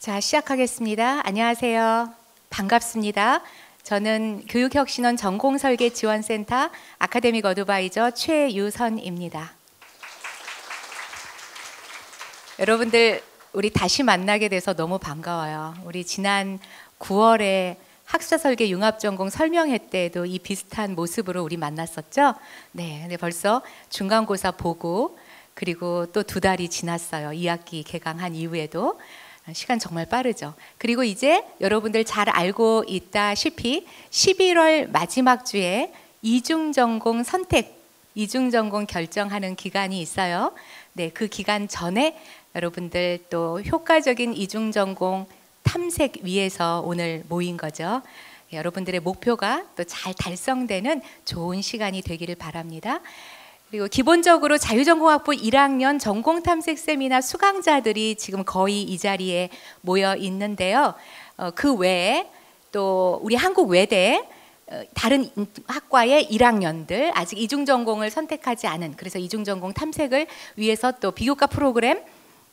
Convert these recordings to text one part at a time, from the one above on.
자, 시작하겠습니다. 안녕하세요. 반갑습니다. 저는 교육혁신원 전공설계지원센터 아카데믹 어드바이저 최유선입니다. 여러분들, 우리 다시 만나게 돼서 너무 반가워요. 우리 지난 9월에 학사설계 융합전공 설명회 때도 이 비슷한 모습으로 우리 만났었죠? 네, 근데 벌써 중간고사 보고 그리고 또 2달이 지났어요. 2학기 개강한 이후에도. 시간 정말 빠르죠. 그리고 이제 여러분들 잘 알고 있다시피 11월 마지막 주에 이중전공 선택, 이중전공 결정하는 기간이 있어요. 네, 그 기간 전에 여러분들 또 효과적인 이중전공 탐색 위해서 오늘 모인 거죠. 여러분들의 목표가 또 잘 달성되는 좋은 시간이 되기를 바랍니다. 그리고 기본적으로 자유전공학부 1학년 전공탐색 세미나 수강자들이 지금 거의 이 자리에 모여 있는데요. 그 외에 또 우리 한국외대 다른 학과의 1학년들 아직 이중전공을 선택하지 않은, 그래서 이중전공 탐색을 위해서 또 비교과 프로그램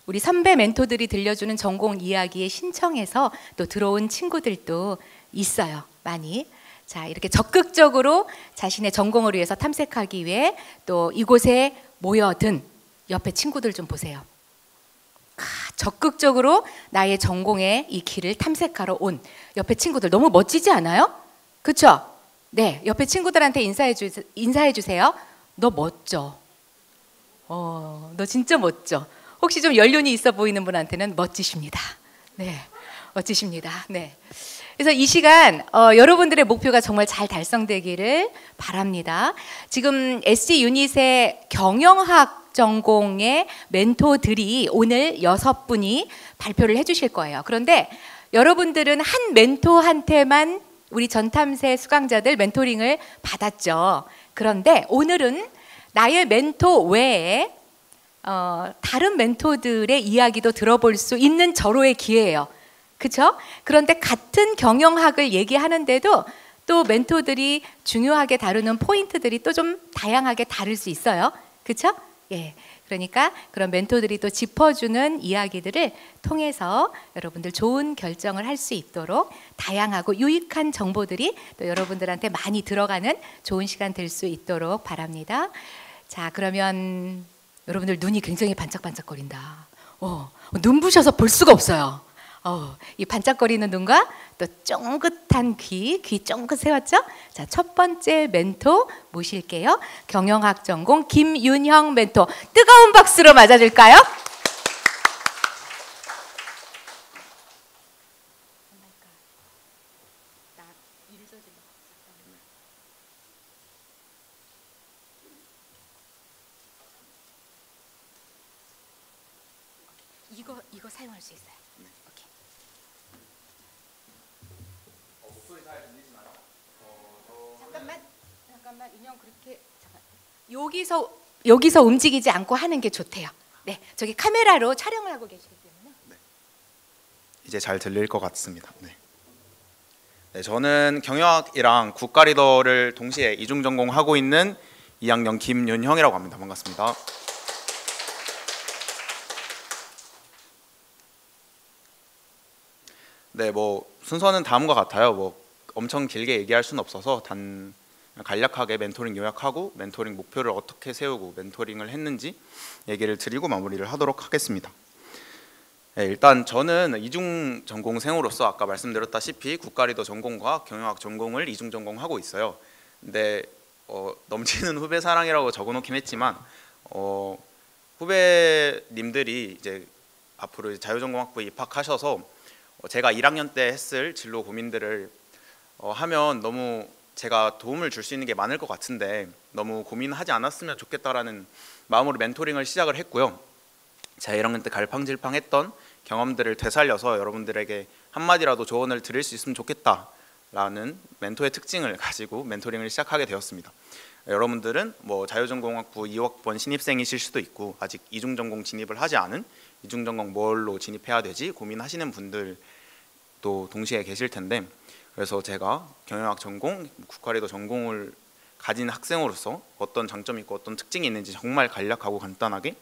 우리 선배 멘토들이 들려주는 전공 이야기에 신청해서 또 들어온 친구들도 있어요. 많이. 자, 이렇게 적극적으로 자신의 전공을 위해서 탐색하기 위해 또 이곳에 모여든 옆에 친구들 좀 보세요. 적극적으로 나의 전공의 이 길을 탐색하러 온 옆에 친구들 너무 멋지지 않아요? 그렇죠? 네, 옆에 친구들한테 인사해 주세요. 너 멋져. 너 진짜 멋져. 혹시 좀 연륜이 있어 보이는 분한테는 멋지십니다. 네, 멋지십니다. 네. 그래서 이 시간 여러분들의 목표가 정말 잘 달성되기를 바랍니다. 지금 SC 유닛의 경영학 전공의 멘토들이 오늘 6분이 발표를 해주실 거예요. 그런데 여러분들은 한 멘토한테만 우리 전탐세 수강자들 멘토링을 받았죠. 그런데 오늘은 나의 멘토 외에 다른 멘토들의 이야기도 들어볼 수 있는 절호의 기회예요. 그렇죠? 그런데 같은 경영학을 얘기하는데도 또 멘토들이 중요하게 다루는 포인트들이 또 좀 다양하게 다를 수 있어요. 그렇죠? 예. 그러니까 그런 멘토들이 또 짚어주는 이야기들을 통해서 여러분들 좋은 결정을 할 수 있도록 다양하고 유익한 정보들이 또 여러분들한테 많이 들어가는 좋은 시간 될 수 있도록 바랍니다. 자, 그러면 여러분들 눈이 굉장히 반짝반짝거린다. 눈부셔서 볼 수가 없어요. 이 반짝거리는 눈과 또 쫑긋한 귀 쫑긋 세웠죠? 자, 첫 번째 멘토 모실게요. 경영학 전공 김윤형 멘토. 뜨거운 박수로 맞아줄까요? 이거 사용할 수 있어요. 잠깐만 인형 그렇게 여기서 움직이지 않고 하는 게 좋대요. 네, 저기 카메라로 촬영을 하고 계시기 때문에. 네. 이제 잘 들릴 것 같습니다. 네. 네, 저는 경영학이랑 국가 리더를 동시에 이중 전공하고 있는 2학년 김윤형이라고 합니다. 반갑습니다. 네, 순서는 다음과 같아요. 엄청 길게 얘기할 수는 없어서 간략하게 멘토링 요약하고 멘토링 목표를 어떻게 세우고 멘토링을 했는지 얘기를 드리고 마무리를 하도록 하겠습니다. 네, 일단 저는 이중 전공생으로서 아까 말씀드렸다시피 국가 리더 전공과 경영학 전공을 이중 전공하고 있어요. 근데 넘치는 후배 사랑이라고 적어놓긴 했지만 후배님들이 이제 앞으로 자유전공학부에 입학하셔서 제가 1학년 때 했을 진로 고민들을 하면 너무 제가 도움을 줄 수 있는 게 많을 것 같은데 너무 고민하지 않았으면 좋겠다라는 마음으로 멘토링을 시작을 했고요. 제가 1학년 때 갈팡질팡했던 경험들을 되살려서 여러분들에게 한마디라도 조언을 드릴 수 있으면 좋겠다라는 멘토의 특징을 가지고 멘토링을 시작하게 되었습니다. 여러분들은 자유전공학부 2학번 신입생이실 수도 있고 아직 이중전공 진입을 하지 않은 이중전공 뭘로 진입해야 되지 고민하시는 분들도 동시에 계실 텐데, 그래서 제가 경영학 전공, 국가 리더 전공을 가진 학생으로서 어떤 장점이 있고 어떤 특징이 있는지 정말 간략하고 간단하게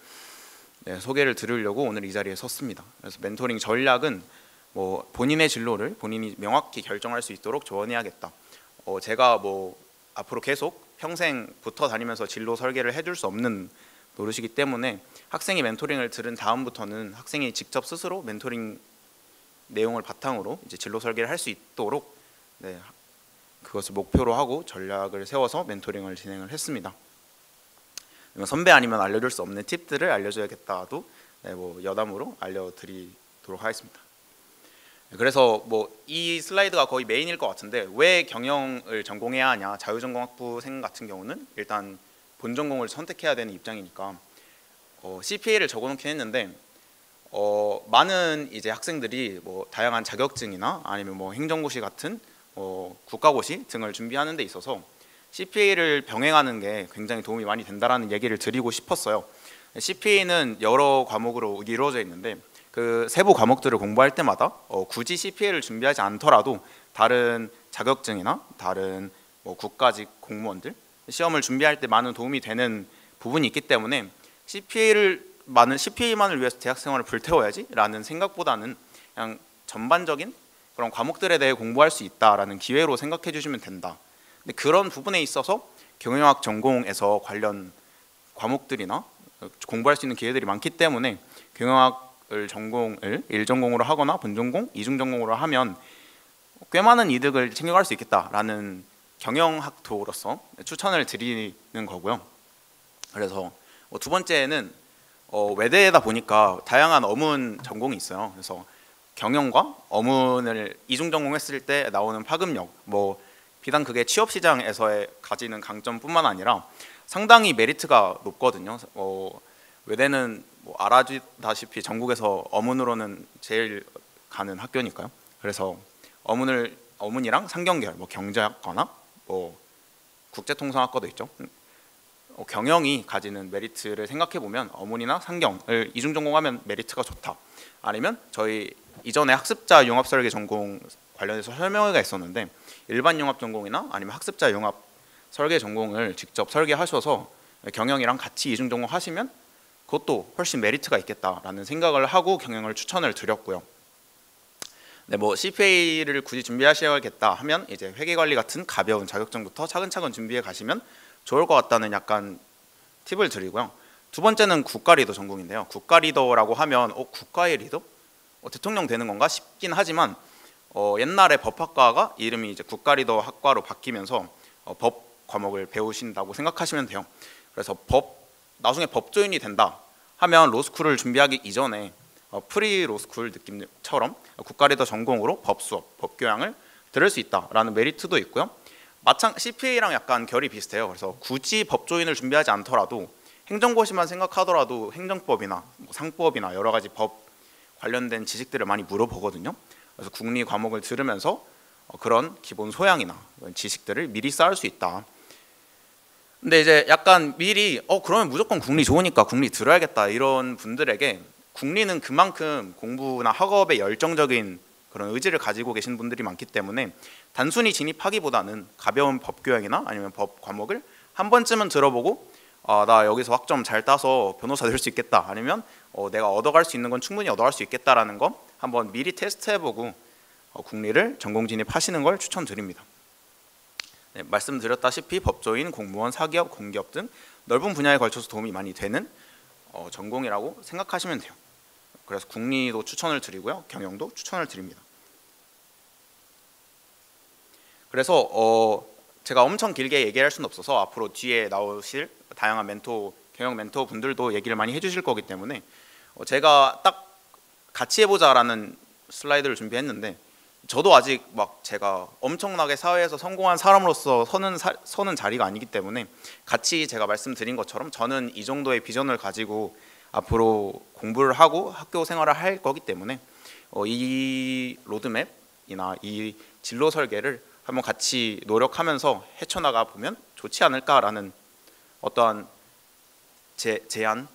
소개를 드리려고 오늘 이 자리에 섰습니다. 그래서 멘토링 전략은 뭐 본인의 진로를 본인이 명확히 결정할 수 있도록 조언해야겠다. 제가 뭐 앞으로 계속 평생 붙어 다니면서 진로 설계를 해줄 수 없는 노릇이기 때문에 학생이 멘토링을 들은 다음부터는 학생이 직접 스스로 멘토링 내용을 바탕으로 이제 진로 설계를 할 수 있도록 네, 그것을 목표로 하고 전략을 세워서 멘토링을 진행을 했습니다. 선배 아니면 알려줄 수 없는 팁들을 알려줘야겠다도 네, 뭐 여담으로 알려드리도록 하겠습니다. 그래서 뭐 이 슬라이드가 거의 메인일 것 같은데 왜 경영을 전공해야 하냐, 자유전공학부생 같은 경우는 일단 본전공을 선택해야 되는 입장이니까 CPA를 적어놓긴 했는데 많은 이제 학생들이 뭐 다양한 자격증이나 아니면 뭐 행정고시 같은 국가고시 등을 준비하는 데 있어서 CPA를 병행하는 게 굉장히 도움이 많이 된다라는 얘기를 드리고 싶었어요. CPA는 여러 과목으로 이루어져 있는데 그 세부 과목들을 공부할 때마다 굳이 CPA를 준비하지 않더라도 다른 자격증이나 다른 뭐 국가직 공무원들 시험을 준비할 때 많은 도움이 되는 부분이 있기 때문에 CPA만을 위해서 대학생활을 불태워야지라는 생각보다는 그냥 전반적인 그런 과목들에 대해 공부할 수 있다라는 기회로 생각해 주시면 된다. 근데 그런 부분에 있어서 경영학 전공에서 관련 과목들이나 공부할 수 있는 기회들이 많기 때문에 경영학을 전공을 1전공으로 하거나 본전공, 2중전공으로 하면 꽤 많은 이득을 챙겨갈 수 있겠다라는 경영학도로서 추천을 드리는 거고요. 그래서 두 번째는 외대다 보니까 다양한 어문 전공이 있어요. 그래서 경영과 어문을 이중 전공했을 때 나오는 파급력, 뭐 비단 그게 취업 시장에서의 가지는 강점뿐만 아니라 상당히 메리트가 높거든요. 외대는 뭐 알아주다시피 전국에서 어문으로는 제일 가는 학교니까요. 그래서 어문이랑 상경계열, 뭐 경제학과나 뭐 국제통상학과도 있죠. 경영이 가지는 메리트를 생각해 보면 어문이나 상경을 이중 전공하면 메리트가 좋다. 아니면 저희 이전에 학습자 융합 설계 전공 관련해서 설명회가 있었는데 일반 융합 전공이나 아니면 학습자 융합 설계 전공을 직접 설계하셔서 경영이랑 같이 이중 전공 하시면 그것도 훨씬 메리트가 있겠다라는 생각을 하고 경영을 추천을 드렸고요. 네, 뭐 CPA를 굳이 준비하셔야겠다 하면 이제 회계관리 같은 가벼운 자격증부터 차근차근 준비해 가시면 좋을 것 같다는 약간 팁을 드리고요. 두 번째는 국가리더 전공인데요. 국가리더라고 하면 국가의 리더? 대통령 되는 건가 싶긴 하지만 옛날에 법학과가 이름이 이제 국가리더 학과로 바뀌면서 법 과목을 배우신다고 생각하시면 돼요. 그래서 나중에 법조인이 된다 하면 로스쿨을 준비하기 이전에 프리 로스쿨 느낌처럼 국가리더 전공으로 법 수업, 법 교양을 들을 수 있다라는 메리트도 있고요. CPA랑 약간 결이 비슷해요. 그래서 굳이 법조인을 준비하지 않더라도 행정고시만 생각하더라도 행정법이나 뭐 상법이나 여러 가지 법 관련된 지식들을 많이 물어보거든요. 그래서 국리 과목을 들으면서 그런 기본 소양이나 지식들을 미리 쌓을 수 있다. 근데 이제 약간 미리 그러면 무조건 국리 좋으니까 국리 들어야겠다 이런 분들에게 국리는 그만큼 공부나 학업에 열정적인 그런 의지를 가지고 계신 분들이 많기 때문에 단순히 진입하기보다는 가벼운 법 교양이나 아니면 법 과목을 한 번쯤은 들어보고 나 여기서 학점 잘 따서 변호사 될 수 있겠다 아니면 내가 얻어갈 수 있는 건 충분히 얻어갈 수 있겠다라는 거 한번 미리 테스트해보고 국리를 전공 진입하시는 걸 추천드립니다. 네, 말씀드렸다시피 법조인, 공무원, 사기업, 공기업 등 넓은 분야에 걸쳐서 도움이 많이 되는 전공이라고 생각하시면 돼요. 그래서 국리도 추천을 드리고요. 경영도 추천을 드립니다. 그래서 제가 엄청 길게 얘기할 수는 없어서 앞으로 뒤에 나오실 다양한 경영 멘토 분들도 얘기를 많이 해주실 거기 때문에 제가 딱 같이 해보자라는 슬라이드를 준비했는데 저도 아직 막 제가 엄청나게 사회에서 성공한 사람으로서 서는 자리가 아니기 때문에 같이 제가 말씀드린 것처럼 저는 이 정도의 비전을 가지고 앞으로 공부를 하고 학교 생활을 할 거기 때문에 이 로드맵이나 이 진로 설계를 한번 같이 노력하면서 헤쳐나가 보면 좋지 않을까라는 어떠한 제안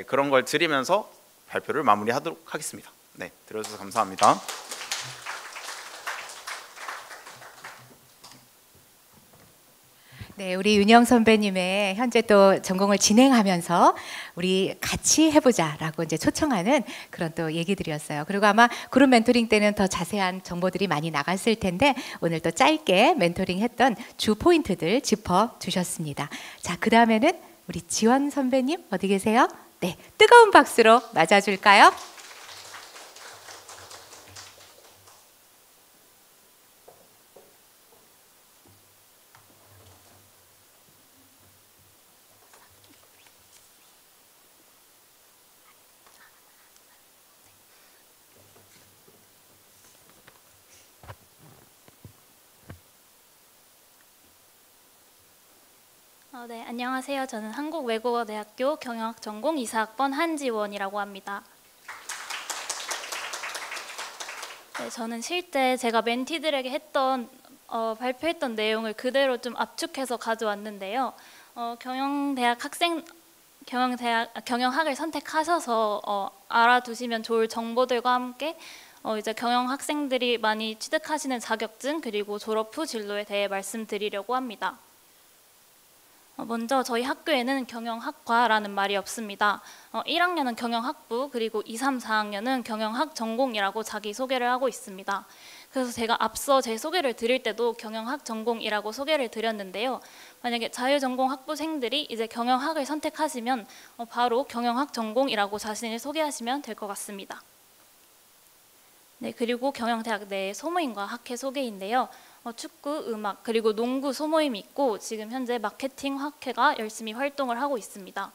그런 걸 드리면서 발표를 마무리하도록 하겠습니다. 네, 들어주셔서 감사합니다. 네, 우리 윤영 선배님의 현재 또 전공을 진행하면서 우리 같이 해보자라고 이제 초청하는 그런 또 얘기들이었어요. 그리고 아마 그룹 멘토링 때는 더 자세한 정보들이 많이 나갔을 텐데 오늘 또 짧게 멘토링 했던 주 포인트들 짚어 주셨습니다. 자, 그 다음에는 우리 지원 선배님 어디 계세요? 네, 뜨거운 박수로 맞아줄까요? 네, 안녕하세요. 저는 한국외국어대학교 경영학 전공 이사학번 한지원이라고 합니다. 네, 저는 실제 제가 멘티들에게 했던 발표했던 내용을 그대로 좀 압축해서 가져왔는데요. 경영학을 선택하셔서 알아두시면 좋을 정보들과 함께 이제 경영 학생들이 많이 취득하시는 자격증 그리고 졸업 후 진로에 대해 말씀드리려고 합니다. 먼저 저희 학교에는 경영학과라는 말이 없습니다. 1학년은 경영학부 그리고 2, 3, 4학년은 경영학 전공이라고 자기소개를 하고 있습니다. 그래서 제가 앞서 제 소개를 드릴 때도 경영학 전공이라고 소개를 드렸는데요. 만약에 자유전공 학부생들이 이제 경영학을 선택하시면 바로 경영학 전공이라고 자신을 소개하시면 될 것 같습니다. 네, 그리고 경영대학 내 소모임과 학회 소개인데요. 축구, 음악, 그리고 농구 소모임이 있고 지금 현재 마케팅 학회가 열심히 활동을 하고 있습니다.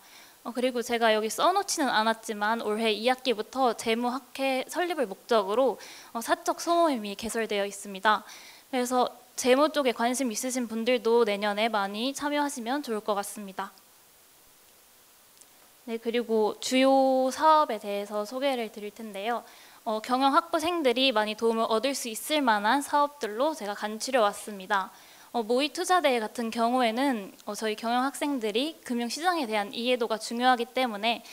그리고 제가 여기 써놓지는 않았지만 올해 2학기부터 재무학회 설립을 목적으로 사적 소모임이 개설되어 있습니다. 그래서 재무 쪽에 관심 있으신 분들도 내년에 많이 참여하시면 좋을 것 같습니다. 네, 그리고 주요 사업에 대해서 소개를 드릴 텐데요. 경영학부생들이 많이 도움을 얻을 수 있을 만한 사업들로 제가 간추려 왔습니다. 모의투자대회 같은 경우에는 저희 경영학생들이 금융시장에 대한 이해도가 중요하기 때문에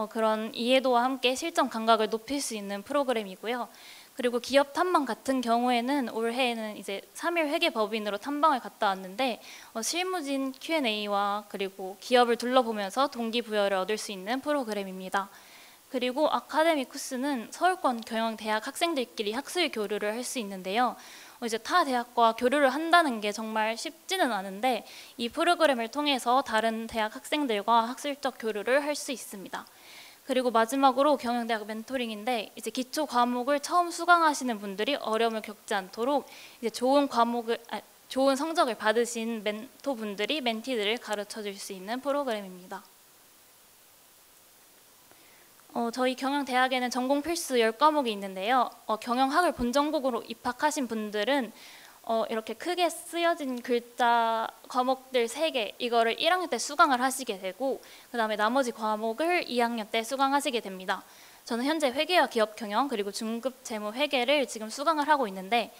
그런 이해도와 함께 실전 감각을 높일 수 있는 프로그램이고요. 그리고 기업 탐방 같은 경우에는 올해에는 이제 3일 회계법인으로 탐방을 갔다 왔는데 실무진 Q&A와 그리고 기업을 둘러보면서 동기부여를 얻을 수 있는 프로그램입니다. 그리고 아카데미 코스는 서울권 경영대학 학생들끼리 학술 교류를 할 수 있는데요. 이제 타 대학과 교류를 한다는 게 정말 쉽지는 않은데 이 프로그램을 통해서 다른 대학 학생들과 학술적 교류를 할 수 있습니다. 그리고 마지막으로 경영대학 멘토링인데 이제 기초 과목을 처음 수강하시는 분들이 어려움을 겪지 않도록 이제 좋은 성적을 받으신 멘토분들이 멘티들을 가르쳐 줄 수 있는 프로그램입니다. 저희 경영대학에는 전공 필수 10과목이 있는데요. 경영학을 본전공으로 입학하신 분들은 이렇게 크게 쓰여진 글자 과목들 3개 이거를 1학년 때 수강을 하시게 되고 그 다음에 나머지 과목을 2학년 때 수강하시게 됩니다. 저는 현재 회계와 기업경영 그리고 중급 재무회계를 지금 수강을 하고 있는데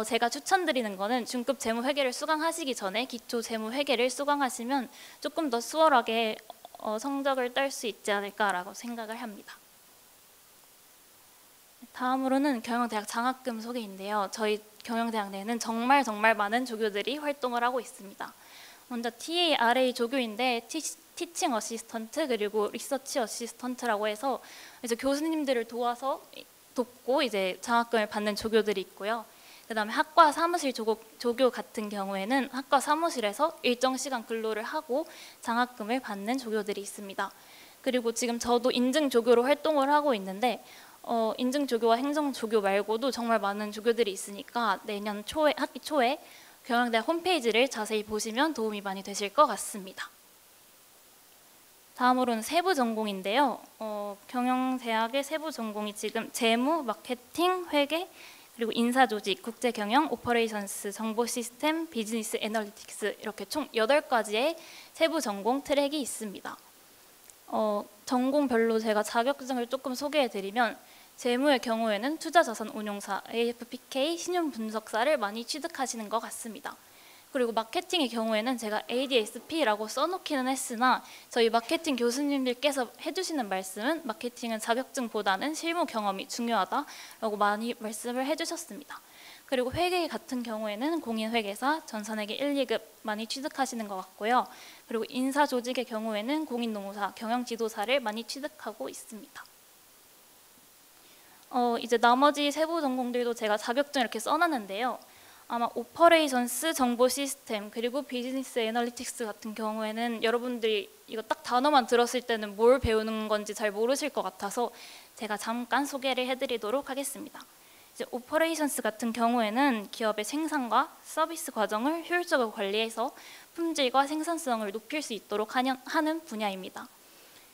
제가 추천드리는 거는 중급 재무회계를 수강하시기 전에 기초 재무회계를 수강하시면 조금 더 수월하게 성적을 딸 수 있지 않을까라고 생각을 합니다. 다음으로는 경영대학 장학금 소개인데요. 저희 경영대학 내에는 정말 많은 조교들이 활동을 하고 있습니다. 먼저 TARA 조교인데 티칭 어시스턴트 그리고 리서치 어시스턴트라고 해서 이제 교수님들을 돕고 이제 장학금을 받는 조교들이 있고요. 그다음에 학과 사무실 조교 같은 경우에는 학과 사무실에서 일정 시간 근로를 하고 장학금을 받는 조교들이 있습니다. 그리고 지금 저도 인증 조교로 활동을 하고 있는데 인증 조교와 행정 조교 말고도 정말 많은 조교들이 있으니까 내년 학기 초에 경영대학 홈페이지를 자세히 보시면 도움이 많이 되실 것 같습니다. 다음으로는 세부 전공인데요. 경영대학의 세부 전공이 지금 재무, 마케팅, 회계 그리고 인사조직, 국제경영, 오퍼레이션스, 정보시스템, 비즈니스 애널리틱스 이렇게 총 8가지의 세부 전공 트랙이 있습니다. 전공별로 제가 자격증을 조금 소개해드리면 재무의 경우에는 투자자산운용사, AFPK, 신용분석사를 많이 취득하시는 것 같습니다. 그리고 마케팅의 경우에는 제가 ADSP라고 써놓기는 했으나 저희 마케팅 교수님들께서 해주시는 말씀은 마케팅은 자격증보다는 실무 경험이 중요하다라고 많이 말씀을 해주셨습니다. 그리고 회계 같은 경우에는 공인회계사, 전산회계 1, 2급 많이 취득하시는 것 같고요. 그리고 인사조직의 경우에는 공인노무사, 경영지도사를 많이 취득하고 있습니다. 이제 나머지 세부 전공들도 제가 자격증 이렇게 써놨는데요. 아마 오퍼레이션스 정보 시스템 그리고 비즈니스 애널리틱스 같은 경우에는 여러분들이 이거 딱 단어만 들었을 때는 뭘 배우는 건지 잘 모르실 것 같아서 제가 잠깐 소개를 해드리도록 하겠습니다. 이제 오퍼레이션스 같은 경우에는 기업의 생산과 서비스 과정을 효율적으로 관리해서 품질과 생산성을 높일 수 있도록 하는 분야입니다.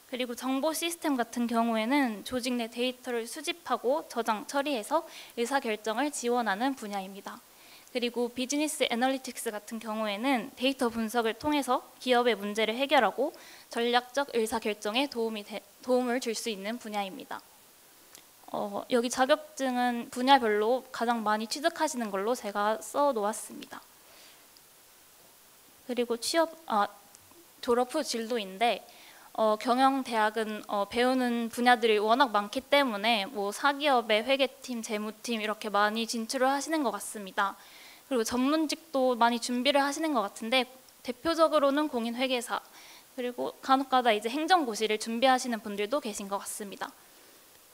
그리고 정보 시스템 같은 경우에는 조직 내 데이터를 수집하고 저장, 처리해서 의사결정을 지원하는 분야입니다. 그리고 비즈니스 애널리틱스 같은 경우에는 데이터 분석을 통해서 기업의 문제를 해결하고 전략적 의사결정에 도움을 줄 수 있는 분야입니다. 여기 자격증은 분야별로 가장 많이 취득하시는 걸로 제가 써놓았습니다. 그리고 졸업 후 진로인데 경영대학은 배우는 분야들이 워낙 많기 때문에 뭐 사기업의 회계팀, 재무팀 이렇게 많이 진출을 하시는 것 같습니다. 그리고 전문직도 많이 준비를 하시는 것 같은데 대표적으로는 공인회계사 그리고 간혹가다 이제 행정고시를 준비하시는 분들도 계신 것 같습니다.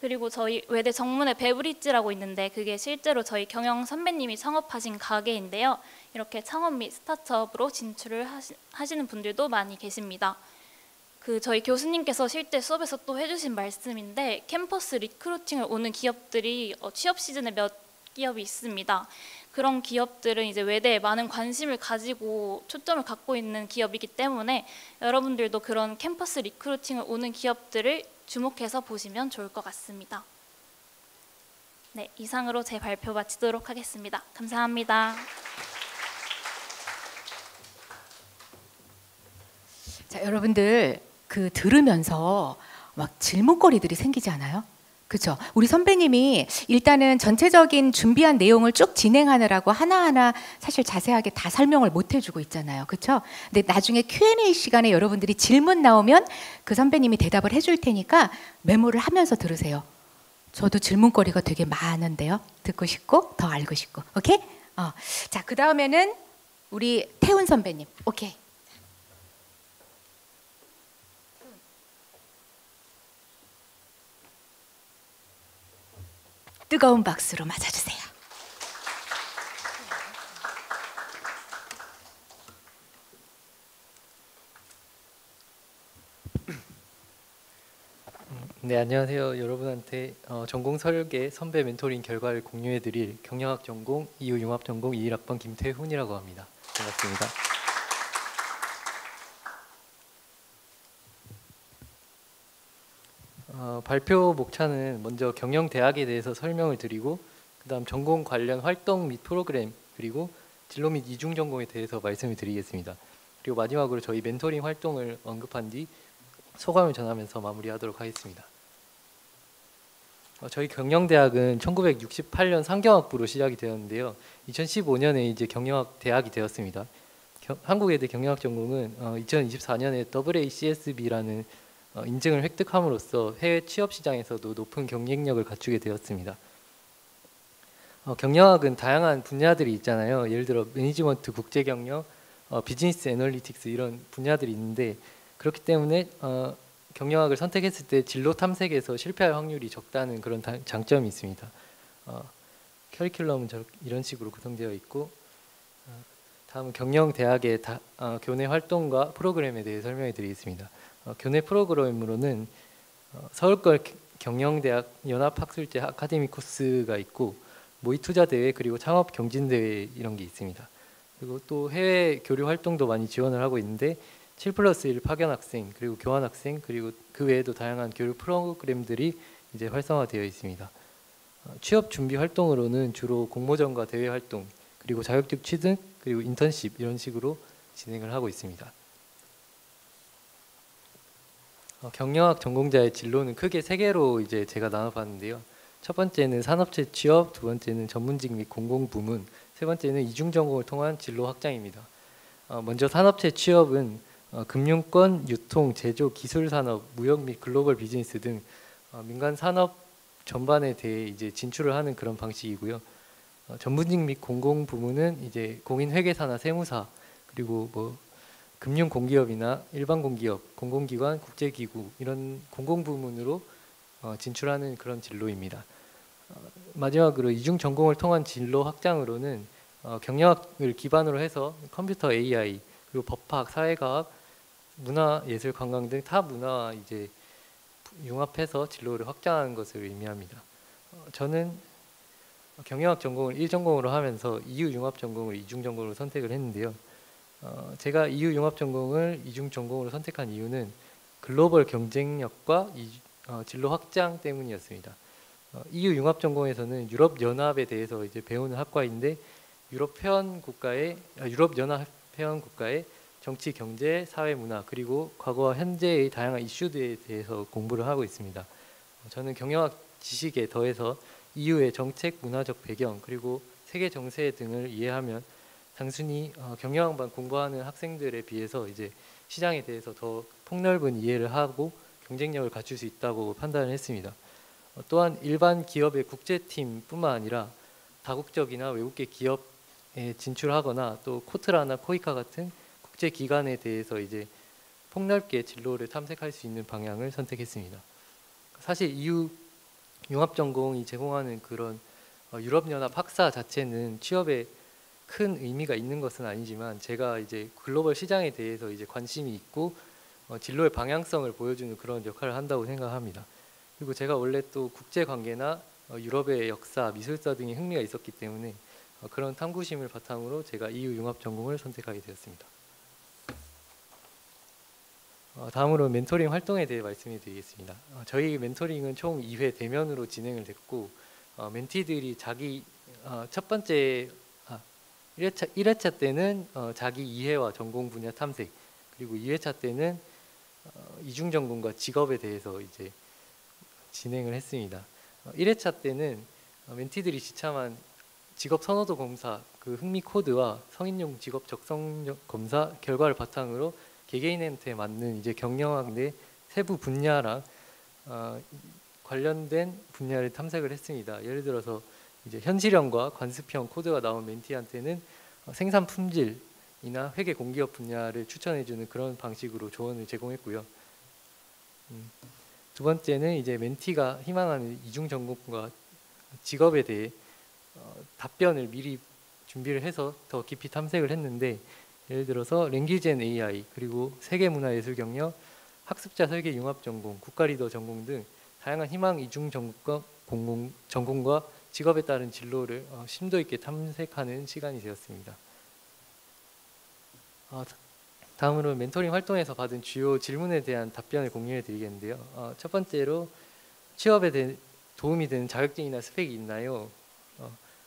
그리고 저희 외대 정문에 베브리지라고 있는데 그게 실제로 저희 경영 선배님이 창업하신 가게인데요. 이렇게 창업 및 스타트업으로 진출을 하시는 분들도 많이 계십니다. 저희 교수님께서 실제 수업에서 또 해주신 말씀인데 캠퍼스 리크루팅을 오는 기업들이 취업 시즌에 몇 기업이 있습니다. 그런 기업들은 이제 외대에 많은 관심을 가지고 초점을 갖고 있는 기업이기 때문에 여러분들도 그런 캠퍼스 리크루팅을 오는 기업들을 주목해서 보시면 좋을 것 같습니다. 네, 이상으로 제 발표 마치도록 하겠습니다. 감사합니다. 자, 여러분들 들으면서 막 질문거리들이 생기지 않아요? 그렇죠? 우리 선배님이 일단은 전체적인 준비한 내용을 쭉 진행하느라고 하나하나 사실 자세하게 다 설명을 못 해주고 있잖아요. 그렇죠? 근데 나중에 Q&A 시간에 여러분들이 질문 나오면 그 선배님이 대답을 해줄 테니까 메모를 하면서 들으세요. 저도 질문거리가 되게 많은데요. 듣고 싶고 더 알고 싶고. 오케이? 자, 그 다음에는 우리 태훈 선배님. 오케이. 뜨거운 박수로 맞아주세요. 네, 안녕하세요. 여러분한테 전공 설계 선배 멘토링 결과를 공유해드릴 경영학 전공 이유융합 전공 21학번 김태훈이라고 합니다. 반갑습니다. 발표 목차는 먼저 경영대학에 대해서 설명을 드리고 그 다음 전공 관련 활동 및 프로그램 그리고 진로 및 이중 전공에 대해서 말씀을 드리겠습니다. 그리고 마지막으로 저희 멘토링 활동을 언급한 뒤 소감을 전하면서 마무리하도록 하겠습니다. 저희 경영대학은 1968년 상경학부로 시작이 되었는데요. 2015년에 이제 경영학 대학이 되었습니다. 한국외대 경영학 전공은 2024년에 AACSB라는 인증을 획득함으로써 해외 취업 시장에서도 높은 경쟁력을 갖추게 되었습니다. 경영학은 다양한 분야들이 있잖아요. 예를 들어 매니지먼트, 국제경영, 비즈니스 애널리틱스 이런 분야들이 있는데 그렇기 때문에 경영학을 선택했을 때 진로 탐색에서 실패할 확률이 적다는 그런 장점이 있습니다. 커리큘럼은 이런 식으로 구성되어 있고 다음은 경영대학의 교내 활동과 프로그램에 대해 설명해 드리겠습니다. 교내 프로그램으로는 서울권 경영대학 연합학술제 아카데미 코스가 있고 모의투자대회 그리고 창업경진대회 이런 게 있습니다. 그리고 또 해외 교류 활동도 많이 지원을 하고 있는데 7+1 파견학생 그리고 교환학생 그리고 그 외에도 다양한 교류 프로그램들이 이제 활성화되어 있습니다. 취업 준비 활동으로는 주로 공모전과 대회 활동 그리고 자격증 취득 그리고 인턴십 이런 식으로 진행을 하고 있습니다. 경영학 전공자의 진로는 크게 세 개로 이제 제가 나눠봤는데요. 첫 번째는 산업체 취업, 두 번째는 전문직 및 공공부문, 세 번째는 이중 전공을 통한 진로 확장입니다. 먼저 산업체 취업은 금융권, 유통, 제조, 기술 산업, 무역 및 글로벌 비즈니스 등 민간 산업 전반에 대해 이제 진출을 하는 그런 방식이고요. 전문직 및 공공 부문은 이제 공인회계사나 세무사 그리고 뭐 금융 공기업이나 일반 공기업, 공공기관, 국제기구 이런 공공 부문으로 진출하는 그런 진로입니다. 마지막으로 이중 전공을 통한 진로 확장으로는 경영학을 기반으로 해서 컴퓨터 AI 그리고 법학, 사회과학, 문화, 예술, 관광 등 타 문화와 이제 융합해서 진로를 확장하는 것을 의미합니다. 저는 경영학 전공을 1전공으로 하면서 이유 융합 전공을 2중 전공으로 선택을 했는데요. 제가 이유 융합 전공을 2중 전공으로 선택한 이유는 글로벌 경쟁력과 진로 확장 때문이었습니다. EU 융합 전공에서는 유럽 연합에 대해서 이제 배우는 학과인데 유럽 연합 회원 국가의 정치, 경제, 사회, 문화 그리고 과거와 현재의 다양한 이슈들에 대해서 공부를 하고 있습니다. 저는 경영학 지식에 더해서 EU의 정책, 문화적 배경 그리고 세계 정세 등을 이해하면 단순히 경영학만 공부하는 학생들에 비해서 이제 시장에 대해서 더 폭넓은 이해를 하고 경쟁력을 갖출 수 있다고 판단을 했습니다. 또한 일반 기업의 국제팀뿐만 아니라 다국적이나 외국계 기업에 진출하거나 또 코트라나 코이카 같은 국제기관에 대해서 이제 폭넓게 진로를 탐색할 수 있는 방향을 선택했습니다. 사실 EU 융합전공이 제공하는 그런 유럽연합 학사 자체는 취업에 큰 의미가 있는 것은 아니지만 제가 이제 글로벌 시장에 대해서 이제 관심이 있고 진로의 방향성을 보여주는 그런 역할을 한다고 생각합니다. 그리고 제가 원래 또 국제관계나 유럽의 역사, 미술사 등에 흥미가 있었기 때문에 그런 탐구심을 바탕으로 제가 EU 융합전공을 선택하게 되었습니다. 다음으로 멘토링 활동에 대해 말씀을 드리겠습니다. 저희 멘토링은 총 2회 대면으로 진행을 됐고 멘티들이 자기 첫 번째 1회차 때는 자기 이해와 전공 분야 탐색 그리고 2회차 때는 이중 전공과 직업에 대해서 이제 진행을 했습니다. 1회차 때는 멘티들이 지참한 직업 선호도 검사 그 흥미 코드와 성인용 직업 적성력 검사 결과를 바탕으로 개개인한테 맞는 이제 경영학 내 세부 분야랑 관련된 분야를 탐색을 했습니다. 예를 들어서 이제 현실형과 관습형 코드가 나온 멘티한테는 생산 품질이나 회계 공기업 분야를 추천해주는 그런 방식으로 조언을 제공했고요. 두 번째는 이제 멘티가 희망하는 이중 전공과 직업에 대해 답변을 미리 준비를 해서 더 깊이 탐색을 했는데 예를 들어서 랭귀지 앤 AI 그리고 세계문화예술 경력, 학습자 설계 융합 전공, 국가 리더 전공 등 다양한 희망 이중 전공과 직업에 따른 진로를 심도 있게 탐색하는 시간이 되었습니다. 다음으로 멘토링 활동에서 받은 주요 질문에 대한 답변을 공유해 드리겠는데요. 첫 번째로 취업에 도움이 되는 자격증이나 스펙이 있나요?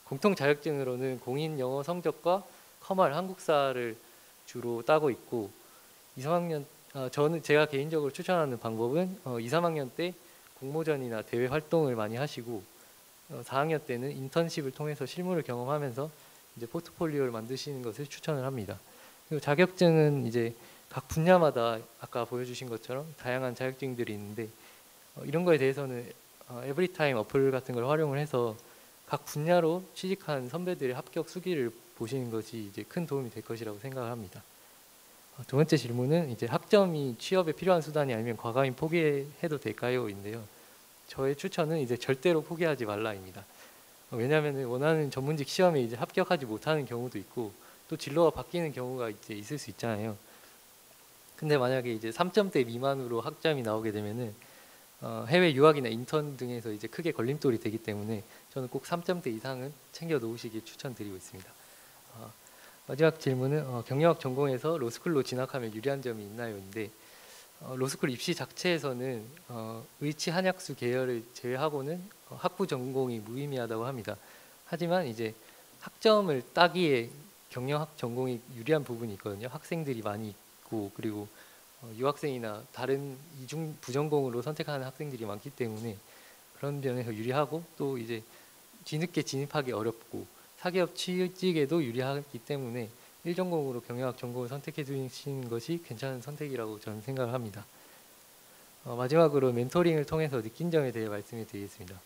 공통 자격증으로는 공인 영어 성적과 커말 한국사를 주로 따고 있고 2, 3학년 제가 개인적으로 추천하는 방법은 2, 3학년 때 공모전이나 대회 활동을 많이 하시고 4학년 때는 인턴십을 통해서 실무를 경험하면서 이제 포트폴리오를 만드시는 것을 추천을 합니다. 그리고 자격증은 이제 각 분야마다 아까 보여주신 것처럼 다양한 자격증들이 있는데 이런 거에 대해서는 에브리타임 어플 같은 걸 활용을 해서 각 분야로 취직한 선배들의 합격 수기를 보시는 것이 이제 큰 도움이 될 것이라고 생각을 합니다. 두 번째 질문은 이제 학점이 취업에 필요한 수단이 아니면 과감히 포기해도 될까요?인데요. 저의 추천은 이제 절대로 포기하지 말라입니다. 왜냐하면 원하는 전문직 시험에 이제 합격하지 못하는 경우도 있고 또 진로가 바뀌는 경우가 이제 있을 수 있잖아요. 근데 만약에 이제 3점대 미만으로 학점이 나오게 되면은 해외 유학이나 인턴 등에서 이제 크게 걸림돌이 되기 때문에 저는 꼭 3점대 이상은 챙겨 놓으시길 추천드리고 있습니다. 마지막 질문은 경영학 전공에서 로스쿨로 진학하면 유리한 점이 있나요?인데 로스쿨 입시 자체에서는 의치 한약수 계열을 제외하고는 학부 전공이 무의미하다고 합니다. 하지만 이제 학점을 따기에 경영학 전공이 유리한 부분이 있거든요. 학생들이 많이 있고 그리고 유학생이나 다른 이중 부전공으로 선택하는 학생들이 많기 때문에 그런 면에서 유리하고 또 이제 뒤늦게 진입하기 어렵고 사기업 취직에도 유리하기 때문에 1전공으로 경영학 전공을 선택해 주시는 것이 괜찮은 선택이라고 저는 생각을 합니다. 마지막으로 멘토링을 통해서 느낀 점에 대해 말씀을 드리겠습니다.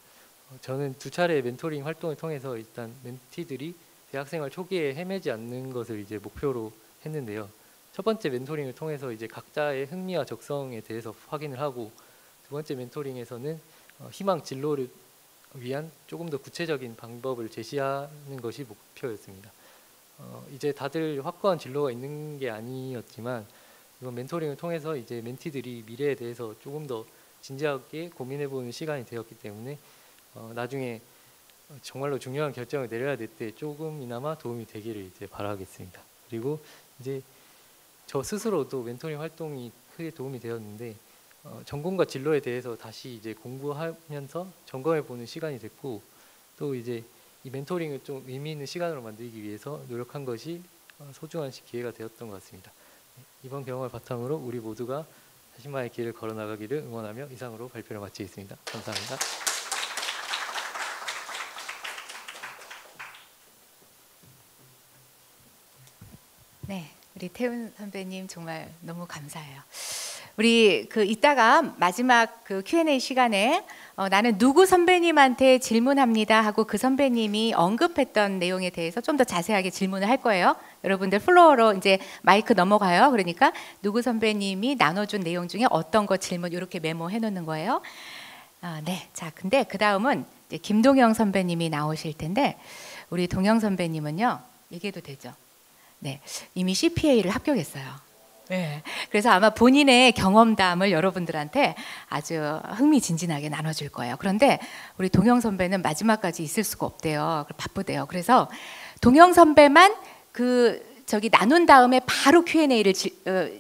저는 두 차례 멘토링 활동을 통해서 일단 멘티들이 대학생활 초기에 헤매지 않는 것을 이제 목표로 했는데요. 첫 번째 멘토링을 통해서 이제 각자의 흥미와 적성에 대해서 확인을 하고, 두 번째 멘토링에서는 희망 진로를 위한 조금 더 구체적인 방법을 제시하는 것이 목표였습니다. 이제 다들 확고한 진로가 있는 게 아니었지만 이번 멘토링을 통해서 이제 멘티들이 미래에 대해서 조금 더 진지하게 고민해보는 시간이 되었기 때문에 나중에 정말로 중요한 결정을 내려야 될 때 조금이나마 도움이 되기를 이제 바라겠습니다. 그리고 이제 저 스스로도 멘토링 활동이 크게 도움이 되었는데 전공과 진로에 대해서 다시 이제 공부하면서 점검해보는 시간이 됐고, 또 이제 이 멘토링을 좀 의미 있는 시간으로 만들기 위해서 노력한 것이 소중한 기회가 되었던 것 같습니다. 이번 경험을 바탕으로 우리 모두가 자신만의 길을 걸어나가기를 응원하며 이상으로 발표를 마치겠습니다. 감사합니다. 네, 우리 태훈 선배님 정말 너무 감사해요. 우리 이따가 마지막 Q&A 시간에 나는 누구 선배님한테 질문합니다 하고 그 선배님이 언급했던 내용에 대해서 좀 더 자세하게 질문을 할 거예요. 여러분들 플로어로 이제 마이크 넘어가요. 그러니까 누구 선배님이 나눠준 내용 중에 어떤 거 질문 이렇게 메모해 놓는 거예요. 네, 자 근데 그 다음은 이제 김동영 선배님이 나오실 텐데, 우리 동영 선배님은요, 얘기해도 되죠? 네, 이미 CPA를 합격했어요. 네, 그래서 아마 본인의 경험담을 여러분들한테 아주 흥미진진하게 나눠줄 거예요. 그런데 우리 동영 선배는 마지막까지 있을 수가 없대요. 바쁘대요. 그래서 동영 선배만 나눈 다음에 바로 Q&A를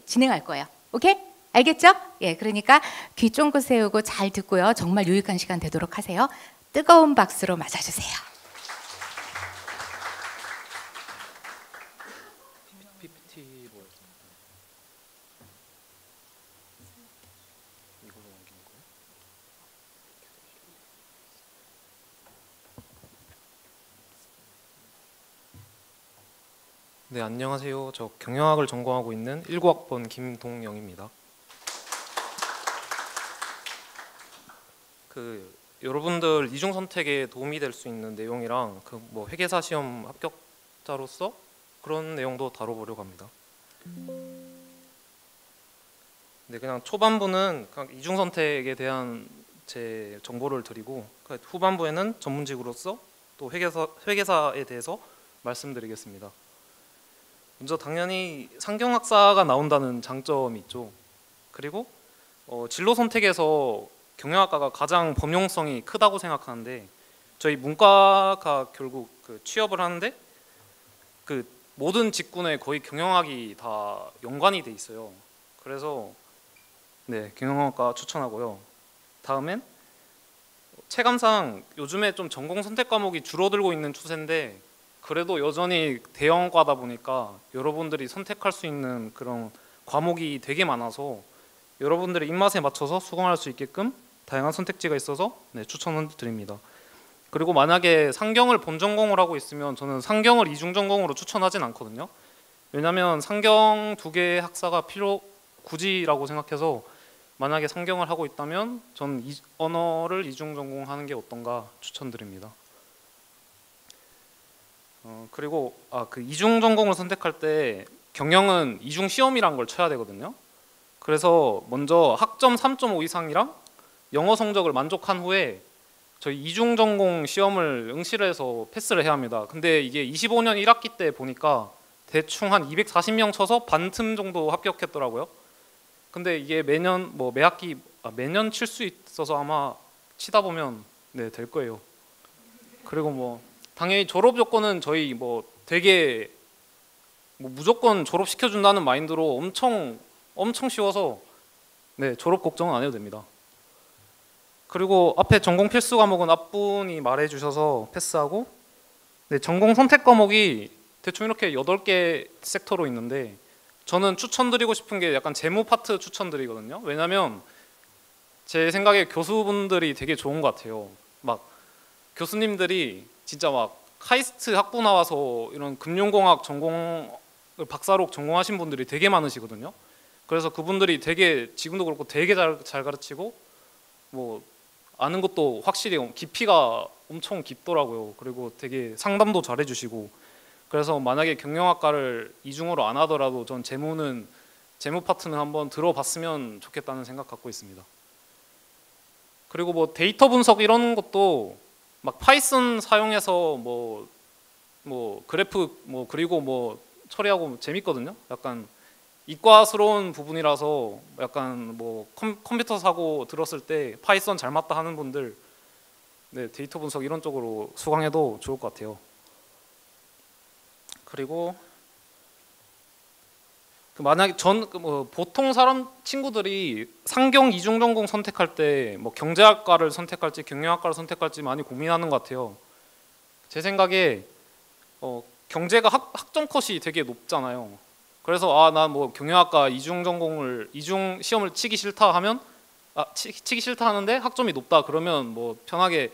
진행할 거예요. 오케이? 알겠죠? 예, 그러니까 귀 쫑긋 세우고 잘 듣고요. 정말 유익한 시간 되도록 하세요. 뜨거운 박수로 맞아주세요. 네, 안녕하세요. 저 경영학을 전공하고 있는 19학번 김동영입니다. 여러분들 이중 선택에 도움이 될 수 있는 내용이랑 회계사 시험 합격자로서 그런 내용도 다뤄보려고 합니다. 네, 그냥 초반부는 그냥 이중 선택에 대한 제 정보를 드리고, 후반부에는 전문직으로서 또 회계사에 대해서 말씀드리겠습니다. 먼저 당연히 상경학사가 나온다는 장점이 있죠. 그리고 진로 선택에서 경영학과가 가장 범용성이 크다고 생각하는데, 저희 문과가 결국 취업을 하는데 모든 직군에 거의 경영학이 다 연관이 돼 있어요. 그래서 네, 경영학과 추천하고요. 다음엔 체감상 요즘에 좀 전공 선택 과목이 줄어들고 있는 추세인데, 그래도 여전히 대형과다 보니까 여러분들이 선택할 수 있는 그런 과목이 되게 많아서 여러분들의 입맛에 맞춰서 수강할 수 있게끔 다양한 선택지가 있어서 네, 추천을 드립니다. 그리고 만약에 상경을 본전공을 하고 있으면 저는 상경을 이중전공으로 추천하진 않거든요. 왜냐하면 상경 2개의 학사가 굳이라고 생각해서, 만약에 상경을 하고 있다면 저는 언어를 이중전공하는 게 어떤가 추천드립니다. 그리고 이중 전공을 선택할 때 경영은 이중 시험이란 걸 쳐야 되거든요. 그래서 먼저 학점 3.5 이상이랑 영어 성적을 만족한 후에 저희 이중 전공 시험을 응시를 해서 패스를 해야 합니다. 근데 이게 25년 1학기 때 보니까 대충 한 240명 쳐서 반틈 정도 합격했더라고요. 근데 이게 매년 매 학기 매년 칠 수 있어서 아마 치다 보면 네, 될 거예요. 그리고 당연히 졸업 조건은 저희 되게 무조건 졸업 시켜준다는 마인드로 엄청 쉬워서 네, 졸업 걱정은 안 해도 됩니다. 그리고 앞에 전공 필수 과목은 앞분이 말해주셔서 패스하고, 네, 전공 선택 과목이 대충 이렇게 8개 섹터로 있는데, 저는 추천드리고 싶은 게 약간 재무 파트 추천드리거든요. 왜냐면 제 생각에 교수분들이 되게 좋은 것 같아요. 교수님들이 진짜 카이스트 학부 나와서 이런 금융공학 전공을 박사로 전공하신 분들이 되게 많으시거든요. 그래서 그분들이 되게 지금도 그렇고 되게 잘 가르치고 아는 것도 확실히 깊이가 엄청 깊더라고요. 그리고 되게 상담도 잘해주시고, 그래서 만약에 경영학과를 이중으로 안 하더라도 전 재무 파트는 한번 들어봤으면 좋겠다는 생각 갖고 있습니다. 그리고 뭐 데이터 분석 이런 것도 막 파이썬 사용해서 뭐 그래프 뭐 그리고 뭐 처리하고 재밌거든요. 약간 이과스러운 부분이라서 약간 뭐 컴퓨터 사고 들었을 때 파이썬 잘 맞다 하는 분들, 네, 데이터 분석 이런 쪽으로 수강해도 좋을 것 같아요. 그리고 만약에 보통 사람 친구들이 상경 이중 전공 선택할 때 뭐 경제학과를 선택할지 경영학과를 선택할지 많이 고민하는 것 같아요. 제 생각에 경제가 학점 컷이 되게 높잖아요. 그래서 나 뭐 경영학과 이중 시험을 치기 싫다 하면 치기 싫다 하는데 학점이 높다 그러면 뭐 편하게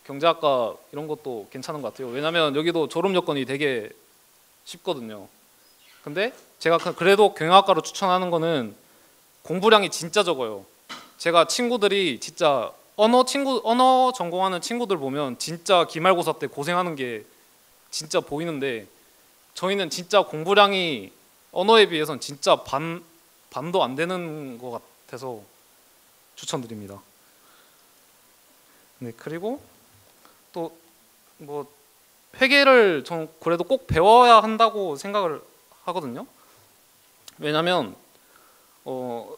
경제학과 이런 것도 괜찮은 것 같아요. 왜냐면 여기도 졸업 요건이 되게 쉽거든요. 근데 제가 그래도 경영학과로 추천하는 거는 공부량이 진짜 적어요. 제가 친구들이 진짜 언어 전공하는 친구들 보면 진짜 기말고사 때 고생하는 게 진짜 보이는데, 저희는 진짜 공부량이 언어에 비해서는 진짜 반도 안 되는 것 같아서 추천드립니다. 네, 그리고 또 뭐 회계를 전 그래도 꼭 배워야 한다고 생각을 하거든요. 왜냐면